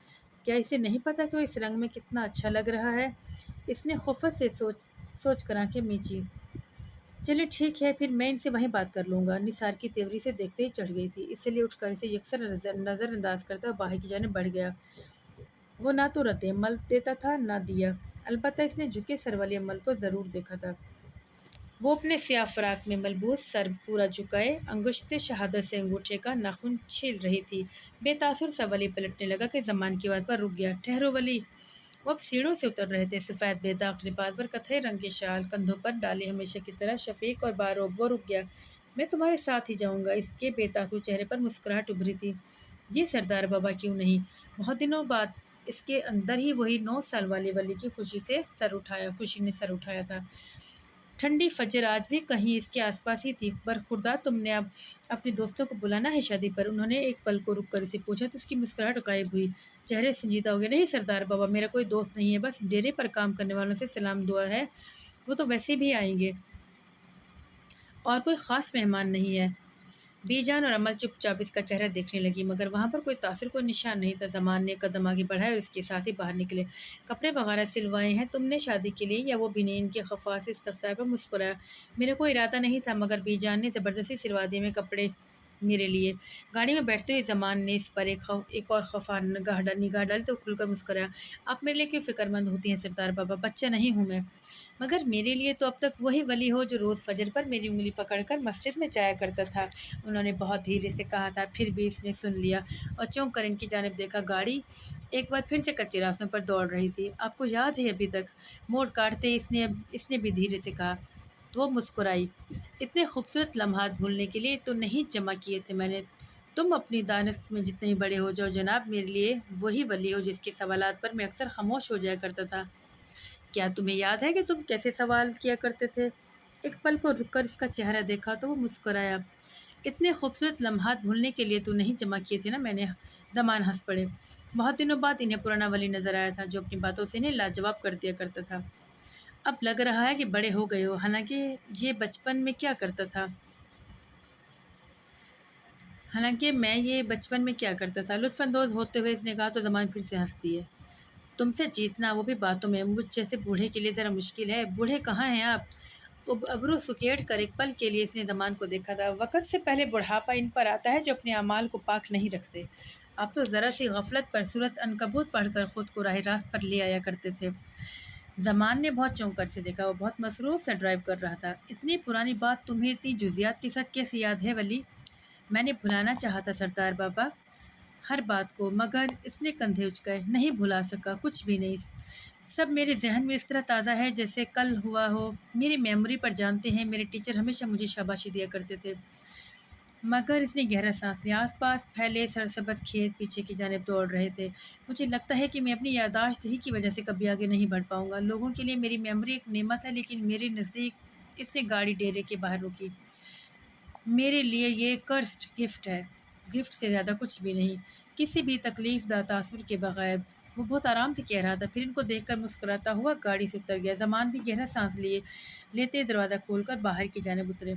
کیا اسے نہیں پتا کہ وہ اس رنگ میں کتنا اچھا لگ رہا ہے؟ اس نے خفت سے سوچ کر آنکھیں میچی۔ چلے ٹھیک ہے، پھر میں ان سے وہیں بات کر لوں گا۔ نثار کی تیوری سے دیکھتے ہی چڑھ گئی تھی، اس لیے اٹھ کر اسے یکسر نظر انداز کرتا اور باہر کی جانب بڑھ گیا۔ وہ نہ تو رد عمل دیتا تھا نہ دیا، البتہ اس نے جھکے سر والی امل کو ضرور دیکھا تھا۔ وہ اپنے سیاہ فراق میں ملبوس، سر پورا جھکائے، انگشت شہادت سے انگوٹھے کا ناخن چھیل رہی تھی۔ بے تاثر سا ولی پلٹنے لگا کہ زمان کی بات پر رک گیا۔ ٹھہرو ولی۔ وہ اب سیڑھیوں سے اتر رہے تھے، سفید بے داغ لباس پر کتھئی رنگ کی شال کندھوں پر ڈالے ہمیشہ کی طرح شفیق اور باروب۔ وہ رک گیا۔ میں تمہارے ساتھ ہی جاؤں گا۔ اس کے بے تاثر چہرے پر مسکراہٹ ابھری تھی۔ جی سردار بابا، کیوں نہیں؟ بہت دنوں بعد اس کے اندر ہی وہی 9 سال والے ولی کی خوشی نے سر اٹھایا تھا۔ ٹھنڈی فجر آج بھی کہیں اس کے آس پاس ہی تھی۔ برخوردار، تم نے اب اپنے دوستوں کو بلانا ہے شادی پر؟ انہوں نے ایک پل کو رک کر اسے پوچھا تو اس کی مسکراہٹ غائب ہوئی، چہرے سنجیدہ ہو گئے۔ نہیں سردار بابا، میرا کوئی دوست نہیں ہے، بس ڈیرے پر کام کرنے والوں سے سلام دعا ہے، وہ تو ویسے بھی آئیں گے، اور کوئی خاص مہمان نہیں ہے۔ بی جان اور امل چپ چاپ اس کا چہرہ دیکھنے لگی، مگر وہاں پر کوئی تاثر، کوئی نشان نہیں تھا۔ زمان نے قدم آگے بڑھائے اور اس کے ساتھ ہی باہر نکلے۔ کپڑے وغیرہ سلوائے ہیں تم نے شادی کے لیے؟ یا وہ بھی نہیں؟ ان کے خفاس استفسار پر مسکرایا۔ میرا کوئی ارادہ نہیں تھا، مگر بی جان نے زبردستی سلوا دیے میں کپڑے میرے لیے۔ گاڑی میں بیٹھتے ہوئے زمان نے اس پر ایک اور خفا نگاہ ڈالی تو کھل کر مسکرایا۔ آپ میرے لیے کیوں فکر مند ہوتی ہیں سردار بابا؟ بچہ نہیں ہوں میں، مگر میرے لیے تو اب تک وہی ولی ہو جو روز فجر پر میری انگلی پکڑ کر مسجد میں جایا کرتا تھا۔ انہوں نے بہت دھیرے سے کہا تھا، پھر بھی اس نے سن لیا اور چونک کر ان کی جانب دیکھا۔ گاڑی ایک بار پھر سے کچے راستوں پر دوڑ رہی تھی۔ آپ کو یاد ہے ابھی تک؟ موڑ کاٹتے اس نے بھی دھیرے سے کہا۔ تو وہ مسکرائی۔ اتنے خوبصورت لمحات بھولنے کے لیے تو نہیں جمع کیے تھے میں نے۔ تم اپنی دانست میں جتنے ہی بڑے ہو جاؤ جناب، میرے لیے وہی ولی ہو جس کے سوالات پر میں اکثر خاموش ہو جایا کرتا تھا۔ کیا تمہیں یاد ہے کہ تم کیسے سوال کیا کرتے تھے؟ ایک پل کو رک کر اس کا چہرہ دیکھا تو وہ مسکرایا۔ اتنے خوبصورت لمحات بھولنے کے لیے تو نہیں جمع کیے تھے نا میں نے۔ زمان ہنس پڑے۔ بہت دنوں بعد انہیں پرانا ولی نظر آیا تھا جو اپنی باتوں سے انہیں لاجواب کر دیا کرتا تھا۔ اب لگ رہا ہے کہ بڑے ہو گئے ہو، حالانکہ یہ بچپن میں کیا کرتا تھا؟ لطف اندوز ہوتے ہوئے اس نے کہا تو زمان پھر سے ہنستی ہے۔ تم سے جیتنا، وہ بھی باتوں میں، مجھ جیسے بوڑھے کے لیے ذرا مشکل ہے۔ بوڑھے کہاں ہیں آپ؟ ابرو سکیٹ کر ایک پل کے لیے اس نے زمان کو دیکھا تھا۔ وقت سے پہلے بڑھاپا ان پر آتا ہے جو اپنے اعمال کو پاک نہیں رکھتے۔ آپ تو ذرا سی غفلت پر سورۃ عنکبوت پڑھ کر خود کو راہ راست پر لے آیا کرتے تھے۔ زمان نے بہت چونک کر سے دیکھا، وہ بہت مصروف سا ڈرائیو کر رہا تھا۔ اتنی پرانی بات تمہیں اتنی جزیات کے ساتھ کیسے یاد ہے ولی؟ میں نے بھلانا چاہا تھا سردار بابا، ہر بات کو، مگر اس نے کندھے اچکائے۔ نہیں بھلا سکا، کچھ بھی نہیں۔ سب میرے ذہن میں اس طرح تازہ ہے جیسے کل ہوا ہو۔ میری میموری پر جانتے ہیں میرے ٹیچر ہمیشہ مجھے شاباشی دیا کرتے تھے۔ مگر اس نے گہرا سانس لیا۔ آس پاس پھیلے سرسبز کھیت پیچھے کی جانب دوڑ رہے تھے۔ مجھے لگتا ہے کہ میں اپنی یادداشت ہی کی وجہ سے کبھی آگے نہیں بڑھ پاؤں گا۔ لوگوں کے لیے میری میموری ایک نعمت ہے، لیکن میرے نزدیک، اس نے گاڑی ڈیرے کے باہر روکی، میرے لیے یہ کرسڈ گفٹ ہے۔ گفٹ سے زیادہ کچھ بھی نہیں، کسی بھی تکلیف دہ تاثر کے بغیر۔ وہ بہت آرام سے کہہ رہا تھا، پھر ان کو دیکھ کر مسکراتا ہوا گاڑی سے اتر گیا۔ زمان بھی گہرا سانس لیتے دروازہ کھول کر باہر کی جانب اترے۔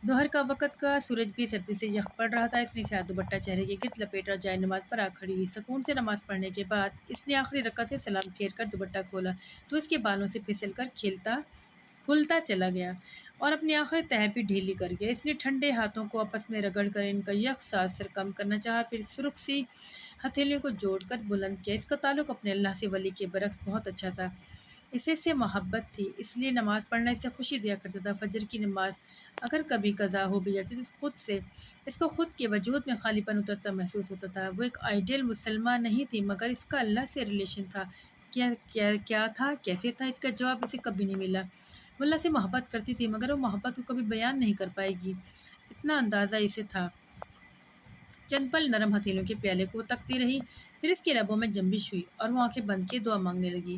ظہر کا وقت کا سورج بھی سردی سے یخ پڑ رہا تھا۔ اس نے سیاہ دوپٹہ چہرے کے گرد لپیٹا اور جائے نماز پر آ کھڑی ہوئی۔ سکون سے نماز پڑھنے کے بعد اس نے آخری رکعت سے سلام پھیر کر دوپٹہ کھولا تو اس کے بالوں سے پھسل کر کھلتا چلا گیا اور اپنی آخری تہہ بھی ڈھیلی کر گیا۔ اس نے ٹھنڈے ہاتھوں کو آپس میں رگڑ کر ان کا یخ سا اثر کم کرنا چاہا، پھر سرخ سی ہتھیلیوں کو جوڑ کر بلند کیا۔ اس کا تعلق اپنے اللہ سے ولی کے برعکس بہت اچھا تھا۔ اسے اس سے محبت تھی، اس لیے نماز پڑھنا اسے خوشی دیا کرتا تھا۔ فجر کی نماز اگر کبھی قضا ہو بھی جاتی تو اس کو خود کے وجود میں خالی پن اترتا محسوس ہوتا تھا۔ وہ ایک آئیڈیل مسلمہ نہیں تھی، مگر اس کا اللہ سے ریلیشن تھا۔ کیا تھا، کیسے تھا، اس کا جواب اسے کبھی نہیں ملا۔ وہ اللہ سے محبت کرتی تھی، مگر وہ محبت کو کبھی بیان نہیں کر پائے گی، اتنا اندازہ اسے تھا۔ چند پل نرم ہتھیلیوں کے پیالے کو تکتی رہی، پھر اس کے لبوں میں جنبش ہوئی اور وہ آنکھیں بند کیے دعا مانگنے لگی۔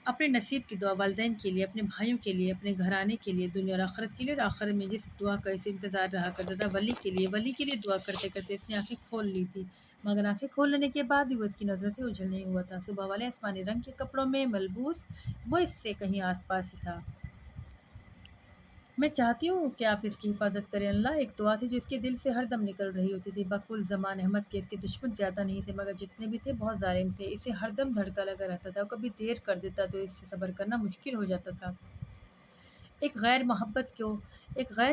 اپنے نصیب کی دعا، والدین کے لیے، اپنے بھائیوں کے لیے، اپنے گھرانے کے لیے، دنیا اور آخرت کے لیے، اور آخر میں جس دعا کا اسے انتظار رہا کرتا تھا، ولی کے لیے دعا کرتے کرتے اس نے آنکھیں کھول لی تھی، مگر آنکھیں کھول لینے کے بعد بھی وہ اس کی نظروں سے اوجھل نہیں ہوا تھا۔ صبح والے آسمانی رنگ کے کپڑوں میں ملبوس وہ اس سے کہیں آس پاس ہی تھا۔ میں چاہتی ہوں کہ آپ اس کی حفاظت کریں اللہ، ایک دعا تھی جو اس کے دل سے ہر دم نکل رہی ہوتی تھی۔ بقول زمان احمد کے اس کے دشمن زیادہ نہیں تھے، مگر جتنے بھی تھے بہت ظالم تھے، اسے ہر دم دھڑکا لگا رہتا تھا، اور کبھی دیر کر دیتا تو اس سے صبر کرنا مشکل ہو جاتا تھا۔ ایک غیر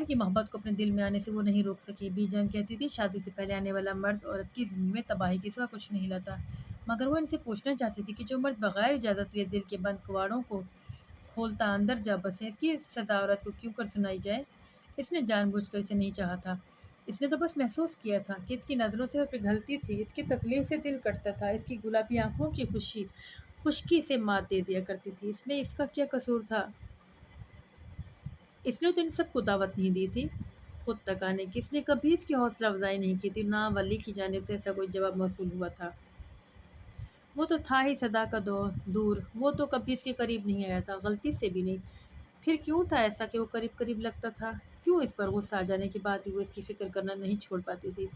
کی محبت کو اپنے دل میں آنے سے وہ نہیں روک سکی۔ بی جان کہتی تھی شادی سے پہلے آنے والا مرد عورت کی زندگی میں تباہی کے سوا کچھ نہیں لاتا، مگر وہ ان سے پوچھنا چاہتی تھی کہ جو مرد بغیر اجازت لیے دل کے بند کواڑوں کو کھولتا اندر جا بسے، اس کی سزا عورت کو کیوں کر سنائی جائے؟ اس نے جان بوجھ کر اسے نہیں چاہا تھا، اس نے تو بس محسوس کیا تھا کہ اس کی نظروں سے وہ پگھلتی تھی، اس کی تکلیف سے دل کٹتا تھا، اس کی گلابی آنکھوں کی خشکی سے مات دے دیا کرتی تھی۔ اس میں اس کا کیا قصور تھا؟ اس نے تو ان سب کو دعوت نہیں دی تھی خود تک آنے کی، اس نے کبھی اس کی حوصلہ افزائی نہیں کی تھی، نہ ولی کی جانب سے ایسا کوئی جواب موصول ہوا تھا۔ وہ تو تھا ہی صدا کا دور، وہ تو کبھی اس کے قریب نہیں آیا تھا، غلطی سے بھی نہیں۔ پھر کیوں تھا ایسا کہ وہ قریب قریب لگتا تھا؟ کیوں اس پر غصہ آ جانے کے بعد بھی وہ اس کی فکر کرنا نہیں چھوڑ پاتی تھی؟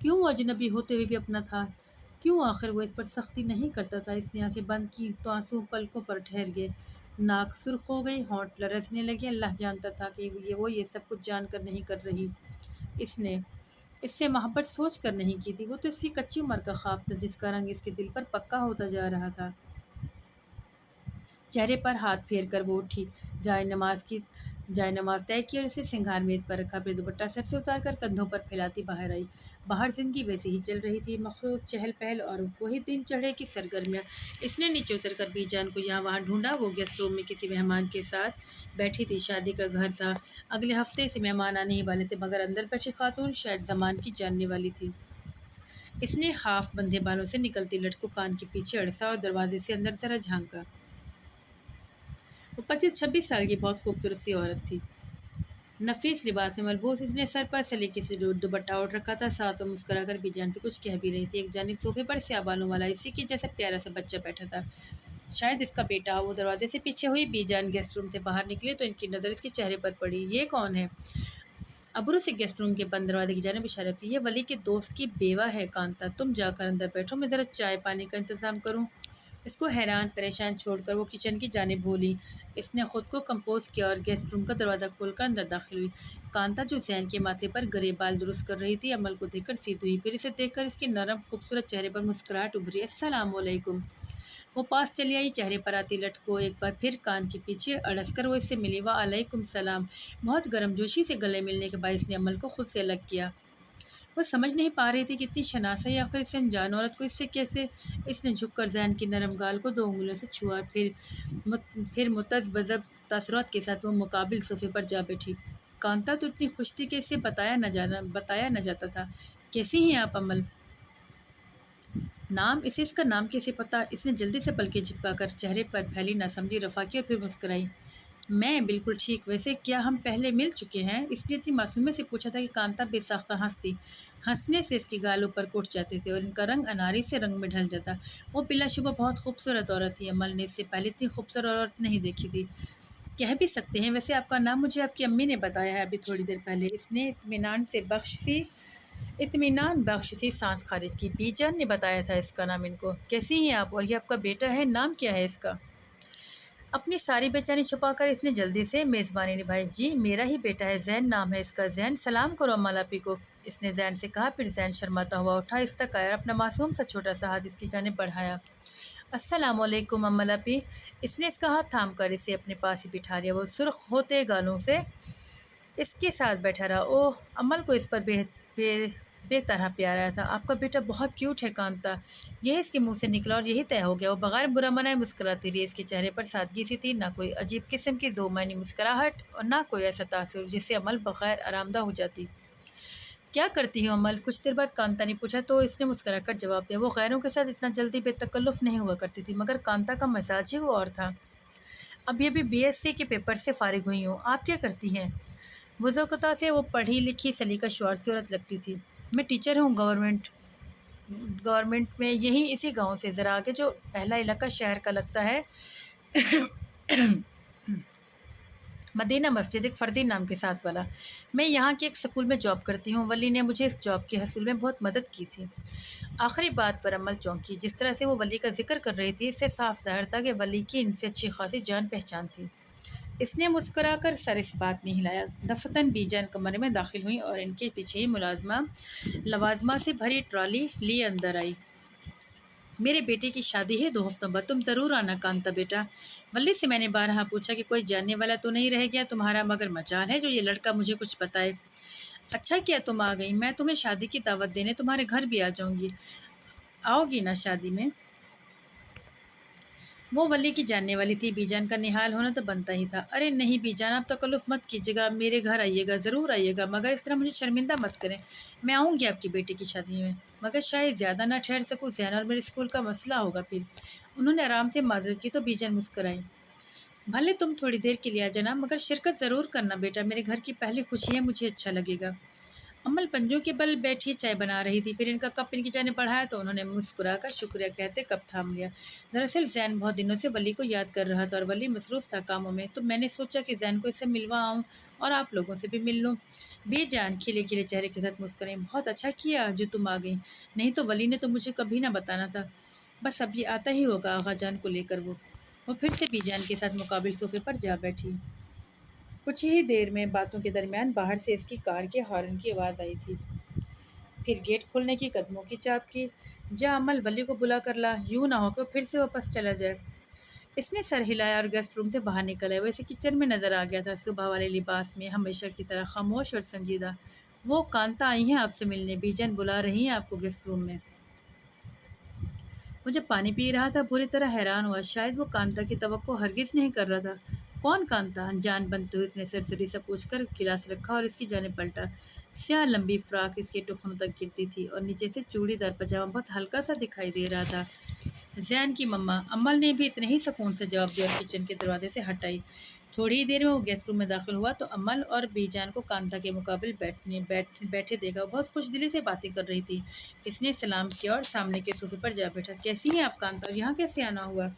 کیوں وہ اجنبی ہوتے ہوئے بھی اپنا تھا؟ کیوں آخر وہ اس پر سختی نہیں کرتا تھا؟ اس نے آنکھیں بند کی تو آنسو پلکوں پر ٹھہر گئے، ناک سرخ ہو گئی، ہونٹ لرزنے لگے۔ اللہ جانتا تھا کہ وہ یہ سب کچھ جان کر نہیں کر رہی، اس نے اس سے محبت سوچ کر نہیں کی تھی، وہ تو اس کی کچی عمر کا خواب تھا جس کا رنگ اس کے دل پر پکا ہوتا جا رہا تھا۔ چہرے پر ہاتھ پھیر کر وہ اٹھی، جائے نماز طے کی اور اسے سنگھار میز پر رکھا، پھر دوپٹہ سر سے اتار کر کندھوں پر پھیلاتی باہر آئی۔ باہر زندگی ویسی ہی چل رہی تھی، مخصوص چہل پہل اور وہی دن چڑھے کی سرگرمیاں۔ اس نے نیچے اتر کر بی جان کو یہاں وہاں ڈھونڈا، وہ گیسٹ روم میں کسی مہمان کے ساتھ بیٹھی تھی، شادی کا گھر تھا، اگلے ہفتے سے مہمان آنے ہی والے تھے، مگر اندر بیٹھی خاتون شاید زمان کی جاننے والی تھی۔ اس نے ہاف بندھے بالوں سے نکلتی لٹ کو کان کے پیچھے اڑسا اور دروازے سے اندر ذرا جھانکا۔ وہ 25-26 سال کی بہت خوبصورت سی عورت تھی، نفیس لباس میں ملبوس، اس نے سر پر سلیقے سے دوپٹہ اوڑھ رکھا تھا، ساتھ وہ مسکرا کر بی جان سے کچھ کہہ بھی رہی تھی۔ ایک جانب صوفے پر سیاہ بالوں والا اسی کے جیسا پیارا سا بچہ بیٹھا تھا، شاید اس کا بیٹا ہو۔ وہ دروازے سے پیچھے ہوئی، بی جان گیسٹ روم سے باہر نکلے تو ان کی نظر اس کے چہرے پر پڑی۔ یہ کون ہے؟ ابرو سے گیسٹ روم کے بند دروازے کی جانب اشارہ کیا۔ یہ ولی کے دوست کی بیوہ ہے کانتا، تم جا کر اندر بیٹھو، میں ذرا چائے پانی کا انتظام کروں۔ اس کو حیران پریشان چھوڑ کر وہ کچن کی جانب بھولی۔ اس نے خود کو کمپوز کیا اور گیسٹ روم کا دروازہ کھول کر اندر داخل ہوئی۔ کانتا جو زین کے ماتھے پر گرے بال درست کر رہی تھی، عمل کو دیکھ کر سیدھی ہوئی، پھر اسے دیکھ کر اس کے نرم خوبصورت چہرے پر مسکراہٹ ابھری۔ السلام علیکم۔ وہ پاس چلی آئی، چہرے پر آتی لٹ کو ایک بار پھر کان کے پیچھے اڑس کر وہ اس سے ملی۔ وعلیکم السلام۔ بہت گرم جوشی سے گلے ملنے کے باعث نے عمل کو خود سے الگ کیا۔ وہ سمجھ نہیں پا رہی تھی کہ اتنی شناسا یا آخر اس انجان عورت کو اس سے کیسے۔ اس نے جھک کر زین کی نرم گال کو 2 انگلیوں سے چھوا، پھر متذبذب تاثرات کے ساتھ وہ مقابل صوفے پر جا بیٹھی۔ کانتا تو اتنی خوش تھی کہ اسے بتایا نہ جاتا تھا۔ کیسی ہیں آپ عمل؟ نام؟ اسے اس کا نام کیسے پتا؟ اس نے جلدی سے پلکیں جھپکا کر چہرے پر پھیلی ناسمجھی رفع کی اور پھر مسکرائی۔ میں بالکل ٹھیک، ویسے کیا ہم پہلے مل چکے ہیں؟ اس نے اتنی معصومیت سے پوچھا تھا کہ کانتا بے ساختہ ہنستی، ہنسنے سے اس کے گال اوپر اٹھ جاتے تھے اور ان کا رنگ اناری سے رنگ میں ڈھل جاتا۔ وہ بلا شبہ بہت خوبصورت عورت تھی، عمل نے اس سے پہلے اتنی خوبصورت عورت نہیں دیکھی تھی۔ کہہ بھی سکتے ہیں، ویسے آپ کا نام مجھے آپ کی امی نے بتایا ہے ابھی تھوڑی دیر پہلے۔ اس نے اطمینان بخش سی سانس خارج کی۔ بی جان نے بتایا تھا اس کا نام ان کو۔ کیسی ہیں آپ؟ اور یہ آپ کا بیٹا ہے، نام کیا ہے اس کا؟ اپنی ساری بے چینی چھپا کر اس نے جلدی سے میزبانی نبھائی۔ جی میرا ہی بیٹا ہے، زین نام ہے اس کا۔ زین؟ سلام کرو اماں لاپی کو، اس نے زین سے کہا، پھر زین شرماتا ہوا اٹھا، اس تک آیا اور اپنا معصوم سا چھوٹا سا ہاتھ اس کی جانب بڑھایا۔ السلام علیکم اماں لاپی۔ اس نے اس کا ہاتھ تھام کر اسے اپنے پاس ہی بٹھا لیا۔ وہ سرخ ہوتے گالوں سے اس کے ساتھ بیٹھا رہا۔ اوہ! عمل کو اس پر بے طرح پیار آیا تھا۔ آپ کا بیٹا بہت کیوٹ ہے کانتا، یہ اس کے منہ سے نکلا اور یہی طے ہو گیا۔ وہ بغیر برا منائے مسکراتی رہی، اس کے چہرے پر سادگی سی تھی، نہ کوئی عجیب قسم کی ذو معنی مسکراہٹ اور نہ کوئی ایسا تاثر جس سے عمل بغیر آرامدہ ہو جاتی۔ کیا کرتی ہو عمل؟ کچھ دیر بعد کانتا نے پوچھا تو اس نے مسکرا کر جواب دیا۔ وہ غیروں کے ساتھ اتنا جلدی بے تکلف نہیں ہوا کرتی تھی، مگر کانتا کا مزاج ہی وہ اور تھا۔ ابھی BSc کے پیپر سے فارغ ہوئی ہوں۔ آپ کیا کرتی ہیں؟ وضوقتا سے وہ پڑھی لکھی سلیقہ شعور سی عورت لگتی تھی۔ میں ٹیچر ہوں گورنمنٹ میں، یہیں اسی گاؤں سے ذرا آگے جو پہلا علاقہ شہر کا لگتا ہے، مدینہ مسجد، ایک فرضی نام کے ساتھ والا۔ میں یہاں کے ایک سکول میں جاب کرتی ہوں۔ ولی نے مجھے اس جاب کے حصول میں بہت مدد کی تھی۔ آخری بات پر عمل چونکی۔ جس طرح سے وہ ولی کا ذکر کر رہی تھی، اس سے صاف ظاہر تھا کہ ولی کی ان سے اچھی خاصی جان پہچان تھی۔ اس نے مسکرا کر سر اس بات میں ہلایا۔ دفتن بی جان کمرے میں داخل ہوئیں اور ان کے پیچھے ہی لوازمہ سے بھری ٹرالی لیے اندر آئی۔ میرے بیٹے کی شادی ہے 2 ہفتوں بعد، تم ضرور آنا کانتا بیٹا۔ ولی سے میں نے بارہا پوچھا کہ کوئی جاننے والا تو نہیں رہ گیا تمہارا، مگر مجال ہے جو یہ لڑکا مجھے کچھ بتائے۔ اچھا کیا تم آ گئی، میں تمہیں شادی کی دعوت دینے تمہارے گھر بھی آ جاؤں گی۔ آؤ گی نا شادی میں؟ وہ ولی کی جاننے والی تھی، بی جان کا نہال ہونا تو بنتا ہی تھا۔ ارے نہیں بی جان، آپ تکلف مت کیجیے گا، میرے گھر آئیے گا، ضرور آئیے گا، مگر اس طرح مجھے شرمندہ مت کریں۔ میں آؤں گی آپ کی بیٹی کی شادی میں، مگر شاید زیادہ نہ ٹھہر سکوں، زین اور میرے اسکول کا مسئلہ ہوگا پھر۔ انہوں نے آرام سے معذرت کی تو بی جان مسکرائی۔ بھلے تم تھوڑی دیر کے لیے آ جانا، مگر شرکت ضرور کرنا بیٹا، میرے گھر کی پہلی خوشی ہے، مجھے اچھا لگے گا۔ امل پنجوں کے بل بیٹھی چائے بنا رہی تھی، پھر ان کا کپ ان کی جانب بڑھایا تو انہوں نے مسکرا کر شکریہ کہتے کپ تھام لیا۔ دراصل زین بہت دنوں سے ولی کو یاد کر رہا تھا اور ولی مصروف تھا کاموں میں، تو میں نے سوچا کہ زین کو اس سے ملوا آؤں اور آپ لوگوں سے بھی مل لوں۔ بی جان کھلے کھلے چہرے کے ساتھ مسکرائیں۔ بہت اچھا کیا جو تم آ گئیں، نہیں تو ولی نے تو مجھے کبھی نہ بتانا تھا۔ بس اب یہ آتا ہی ہوگا آغا جان کو لے کر۔ وہ پھر سے بی جان کے ساتھ مقابل صوفے پر جا بیٹھی۔ کچھ ہی دیر میں باتوں کے درمیان باہر سے اس کی کار کے ہارن کی آواز آئی تھی، پھر گیٹ کھولنے کی، قدموں کی چاپ کی۔ جا عمل، ولی کو بلا کر لا، یوں نہ ہو کہ وہ پھر سے واپس چلا جائے۔ اس نے سر ہلایا اور گیسٹ روم سے باہر نکل آیا۔ وہ اسے کچن میں نظر آ گیا تھا، صبح والے لباس میں، ہمیشہ کی طرح خاموش اور سنجیدہ۔ وہ کانتا آئی ہیں آپ سے ملنے، بی جان بلا رہی ہیں آپ کو گیسٹ روم میں۔ وہ جب پانی پی رہا تھا بری طرح حیران ہوا، شاید وہ کانتا کی توقع ہرگز نہیں کر رہا تھا۔ کون کانتا؟ جان بنتے ہوئے اس نے سرسری سا پوچھ کر گلاس رکھا اور اس کی جانب پلٹا۔ سیاہ لمبی فراک اس کے ٹخنوں تک گرتی تھی اور نیچے سے چوڑی دار پاجامہ بہت ہلکا سا دکھائی دے رہا تھا۔ زین کی مما، عمل نے بھی اتنے ہی سکون سے جواب دیا اور کچن کے دروازے سے ہٹ آئی۔ تھوڑی ہی دیر میں وہ گیسٹ روم میں داخل ہوا تو عمل اور بی جان کو کانتا کے مقابل بیٹھے دیکھا۔ وہ بہت خوش دلی سے باتیں کر رہی تھی۔ اس نے سلام کیا اور سامنے کے صوفے پر جا بیٹھا۔ کیسی ہیں آپ کانتا، اور یہاں کیسے آنا ہوا؟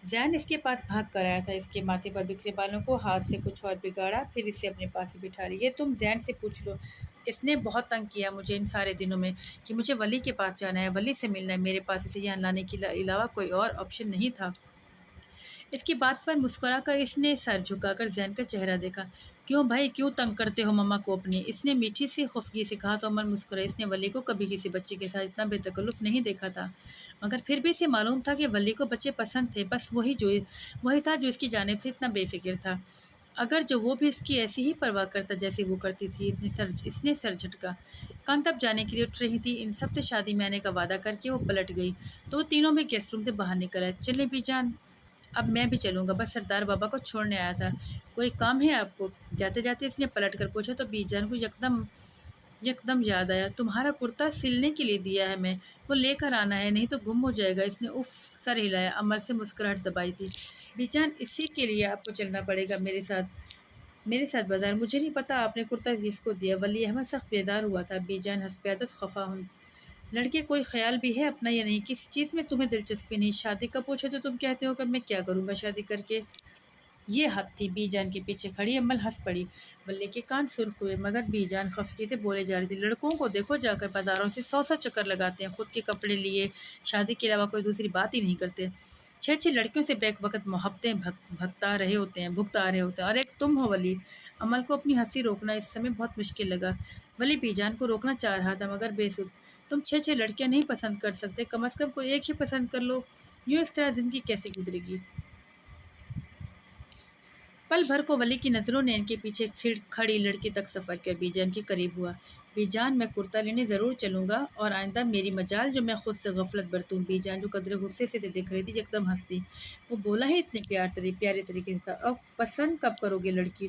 زین اس کے پاس بھاگ کر آیا تھا، اس کے ماتھے پر بکھرے بالوں کو ہاتھ سے کچھ اور بگاڑا، پھر اسے اپنے پاس ہی بٹھا لیا۔ یہ تم زین سے پوچھ لو، اس نے بہت تنگ کیا مجھے ان سارے دنوں میں کہ مجھے ولی کے پاس جانا ہے، ولی سے ملنا ہے، میرے پاس اسے یہاں لانے کے علاوہ کوئی اور آپشن نہیں تھا۔ اس کی بات پر مسکرا کر اس نے سر جھکا کر زین کا چہرہ دیکھا۔ کیوں بھائی، کیوں تنگ کرتے ہو مما کو اپنی؟ اس نے میٹھی سی خفگی سے کہا تو عمل مسکرائی۔ اس نے ولی کو کبھی کسی بچے کے ساتھ اتنا بے تکلف نہیں دیکھا تھا، مگر پھر بھی اسے معلوم تھا کہ ولی کو بچے پسند تھے، بس وہی تھا جو اس کی جانب سے اتنا بے فکر تھا، اگر جو وہ بھی اس کی ایسی ہی پرواہ کرتا جیسی وہ کرتی تھی۔ اس نے سر جھٹکا۔ کانتا اب جانے کے لیے اٹھ رہی تھی، ان سب سے شادی میں آنے کا وعدہ کر کے وہ پلٹ گئی تو وہ تینوں بھی گیسٹ روم سے باہر نکل آئے۔ چلیں بی جان، اب میں بھی چلوں گا، بس سردار بابا کو چھوڑنے آیا تھا۔ کوئی کام ہے آپ کو؟ جاتے جاتے اس نے پلٹ کر پوچھا تو بی جان کو یکدم یاد آیا، تمہارا کرتا سلنے کے لیے دیا ہے میں، وہ لے کر آنا ہے، نہیں تو گم ہو جائے گا۔ اس نے اف سر ہلایا، عمل سے مسکراہٹ دبائی تھی۔ بی جان، اسی کے لیے آپ کو چلنا پڑے گا میرے ساتھ بازار، مجھے نہیں پتا آپ نے کرتا کس کو دیا۔ ولی احمد سخت بیزار ہوا تھا۔ بی جان حسب عادت خفا ہوں، لڑکے کوئی خیال بھی ہے اپنا یا نہیں؟ کس چیز میں تمہیں دلچسپی نہیں؟ شادی کا پوچھے تو تم کہتے ہو کہ میں کیا کروں گا شادی کر کے؟ یہ حد تھی۔ بی جان کے پیچھے کھڑی عمل ہنس پڑی۔ ولی کے کان سرخ ہوئے، مگر بی جان خفگی سے بولے جا رہی تھی، لڑکوں کو دیکھو جا کر بازاروں سے 100 چکر لگاتے ہیں، خود کے کپڑے لیے شادی کے علاوہ کوئی دوسری بات ہی نہیں کرتے، 6 لڑکیوں سے بیک وقت محبتیں بھگتا رہے ہوتے ہیں، اور ایک تم ہو ولی۔ عمل کو اپنی ہنسی روکنا اس سمے بہت مشکل لگا۔ ولی بی جان کو روکنا چاہ رہا تھا، مگر بے سود۔ تم 6 لڑکیاں نہیں پسند کر سکتے، کم از کم کوئی ایک ہی پسند کر لو، یوں اس طرح زندگی کیسے گزرے گی؟ پل بھر کو ولی کی نظروں نے ان کے پیچھے کھڑی لڑکی تک سفر کر بی جان کے قریب ہوا۔ بی جان، میں کرتا لینے ضرور چلوں گا، اور آئندہ میری مجال جو میں خود سے غفلت برتوں۔ بی جان جو قدرے غصے سے دیکھ رہی تھی یکدم ہنس دی۔ وہ بولا ہی اتنے پیارے طریقے سے تھا۔ اور پسند کب کرو گے لڑکی؟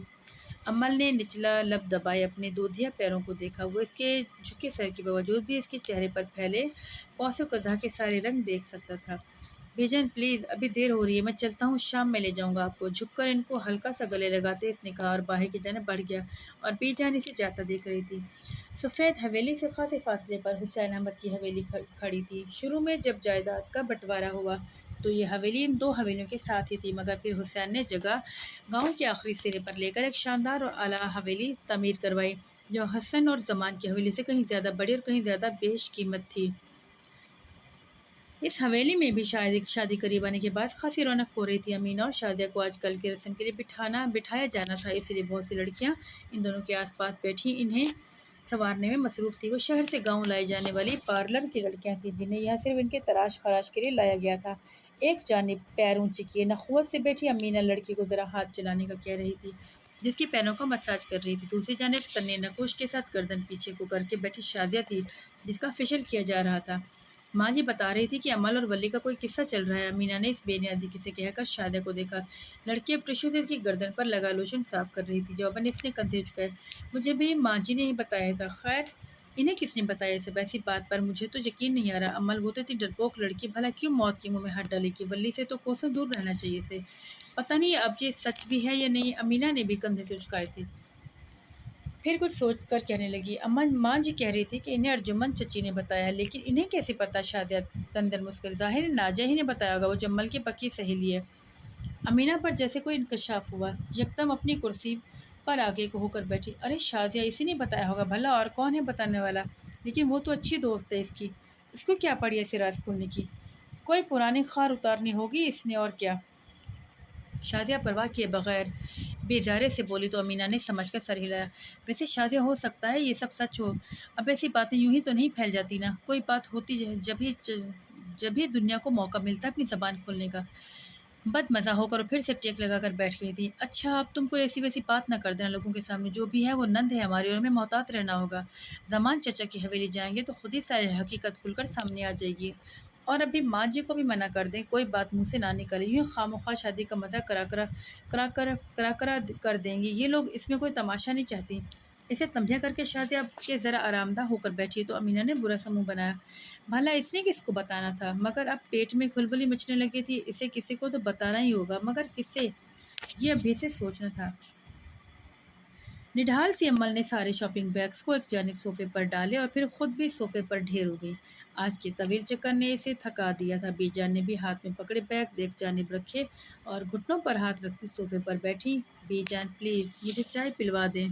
عمل نے نچلا لب دبائے اپنے دودھیا پیروں کو دیکھا۔ وہ اس کے جھکے سر کے باوجود بھی اس کے چہرے پر پھیلے قوس قزح کے سارے رنگ دیکھ سکتا تھا۔ بیجان پلیز ابھی دیر ہو رہی ہے، میں چلتا ہوں، شام میں لے جاؤں گا آپ کو۔ جھک کر ان کو ہلکا سا گلے لگاتے اس نے کہا اور باہر کی جانب بڑھ گیا اور بیجان اسے جاتا دیکھ رہی تھی۔ سفید حویلی سے خاصے فاصلے پر حسین احمد کی حویلی کھڑی تھی۔ شروع میں جب جائیداد کا بٹوارا ہوا تو یہ حویلی ان دو حویلیوں کے ساتھ ہی تھی، مگر پھر حسین نے جگہ گاؤں کے آخری سرے پر لے کر ایک شاندار اور اعلیٰ حویلی تعمیر کروائی جو حسن اور زمان کی حویلی سے کہیں زیادہ بڑی اور کہیں زیادہ بیش قیمت تھی۔ اس حویلی میں بھی شاید ایک شادی قریب آنے کے بعد خاصی رونق ہو رہی تھی۔ امینہ اور شازیہ کو آج کل کی رسم کے لیے بٹھایا جانا تھا، اس لیے بہت سی لڑکیاں ان دونوں کے آس پاس بیٹھی انہیں سنوارنے میں مصروف تھی۔ وہ شہر سے گاؤں لائی جانے والی پارلر کی لڑکیاں تھیں جنہیں یہاں صرف ان کے تراش خراش کے لیے لایا گیا تھا۔ ایک جانب پیر اونچے کیے نخوت سے بیٹھی امینہ لڑکی کو ذرا ہاتھ چلانے کا کہہ رہی تھی جس کی پیروں کا مساج کر رہی تھی۔ دوسری جانب تنے نکوش کے ساتھ گردن پیچھے کو کر کے بیٹھی شازیہ تھی جس کا فیشل کیا جا رہا تھا۔ ماں جی بتا رہی تھی کہ امل اور ولی کا کوئی قصہ چل رہا ہے۔ امینہ نے اس بے نیازی سے کہہ کر شازیہ کو دیکھا۔ لڑکی اب ٹشو سے اس کی گردن پر لگا لوشن صاف کر رہی تھی۔ جواباً اس نے کندھے جھکائے۔ مجھے بھی ماں جی نے ہی بتایا تھا۔ خیر انہیں کس نے بتایا یہ سب؟ ایسی بات پر مجھے تو یقین نہیں آ رہا۔ امل وہ تو اتنی ڈرپوک لڑکی، بھلا کیوں موت کے منہ میں ہاتھ ڈالے گی؟ ولی سے تو کوسوں دور رہنا چاہیے اسے۔ پتہ نہیں اب یہ سچ بھی ہے یا نہیں۔ امینہ نے بھی کندھے سے جھکائے تھے، پھر کچھ سوچ کر کہنے لگی، ماں جی کہہ رہی تھی کہ انہیں ارجمن چچی نے بتایا، لیکن انہیں کیسے پتا؟ شازیہ تندر مسکرائی، ظاہر ہے ناجیہ ہی نے بتایا ہوگا، وہ جمل کی پکی سہیلی ہے۔ امینہ پر جیسے کوئی انکشاف ہوا، یکدم اپنی کرسی پر آگے کو ہو کر بیٹھی۔ ارے شازیہ اسی نے بتایا ہوگا، بھلا اور کون ہے بتانے والا؟ لیکن وہ تو اچھی دوست ہے اس کو کیا پڑی ایسے راز کھولنے کی؟ کوئی پرانی خار اتارنی ہوگی اس نے، اور کیا؟ شازیہ پرواہ کیے بغیر بے ظاہرے سے بولی تو امینہ نے سمجھ کر سر ہلایا۔ ویسے شازیہ ہو سکتا ہے یہ سب سچ ہو، اب ایسی باتیں یوں ہی تو نہیں پھیل جاتی نا، کوئی بات ہوتی جب ہی دنیا کو موقع ملتا ہے اپنی زبان کھولنے کا۔ بد مزہ ہو کر پھر سے ٹیک لگا کر بیٹھ گئی تھی۔ اچھا اب تم کوئی ایسی ویسی بات نہ کر دینا لوگوں کے سامنے، جو بھی ہے وہ نند ہے ہماری اور ہمیں محتاط رہنا ہوگا۔ زمان چچا کی حویلی جائیں گے تو خود ہی ساری حقیقت کھل کر سامنے آ جائے گی، اور ابھی ماں جی کو بھی منع کر دیں، کوئی بات منہ سے نہ نکلے، یوں خواہ شادی کا مزہ کرا کر دیں گی یہ لوگ، اس میں کوئی تماشا نہیں چاہتی۔ اسے تنبیہ کر کے شازیہ کے ذرا آرام دہ ہو کر بیٹھی تو امینہ نے برا سا منہ بنایا۔ بھلا اس نے کس کو بتانا تھا؟ مگر اب پیٹ میں کھلبلی مچنے لگی تھی، اسے کسی کو تو بتانا ہی ہوگا، مگر کسے؟ یہ ابھی سے سوچنا تھا۔ نڈھال سی امل نے سارے شاپنگ بیگز کو ایک جانب صوفے پر ڈالے اور پھر خود بھی صوفے پر ڈھیر ہو گئی۔ آج کے طویل چکر نے اسے تھکا دیا تھا۔ بی جان نے بھی ہاتھ میں پکڑے بیگ ایک جانب رکھے اور گھٹنوں پر ہاتھ رکھتی صوفے پر بیٹھی۔ بی جان پلیز مجھے چائے پلوا دیں۔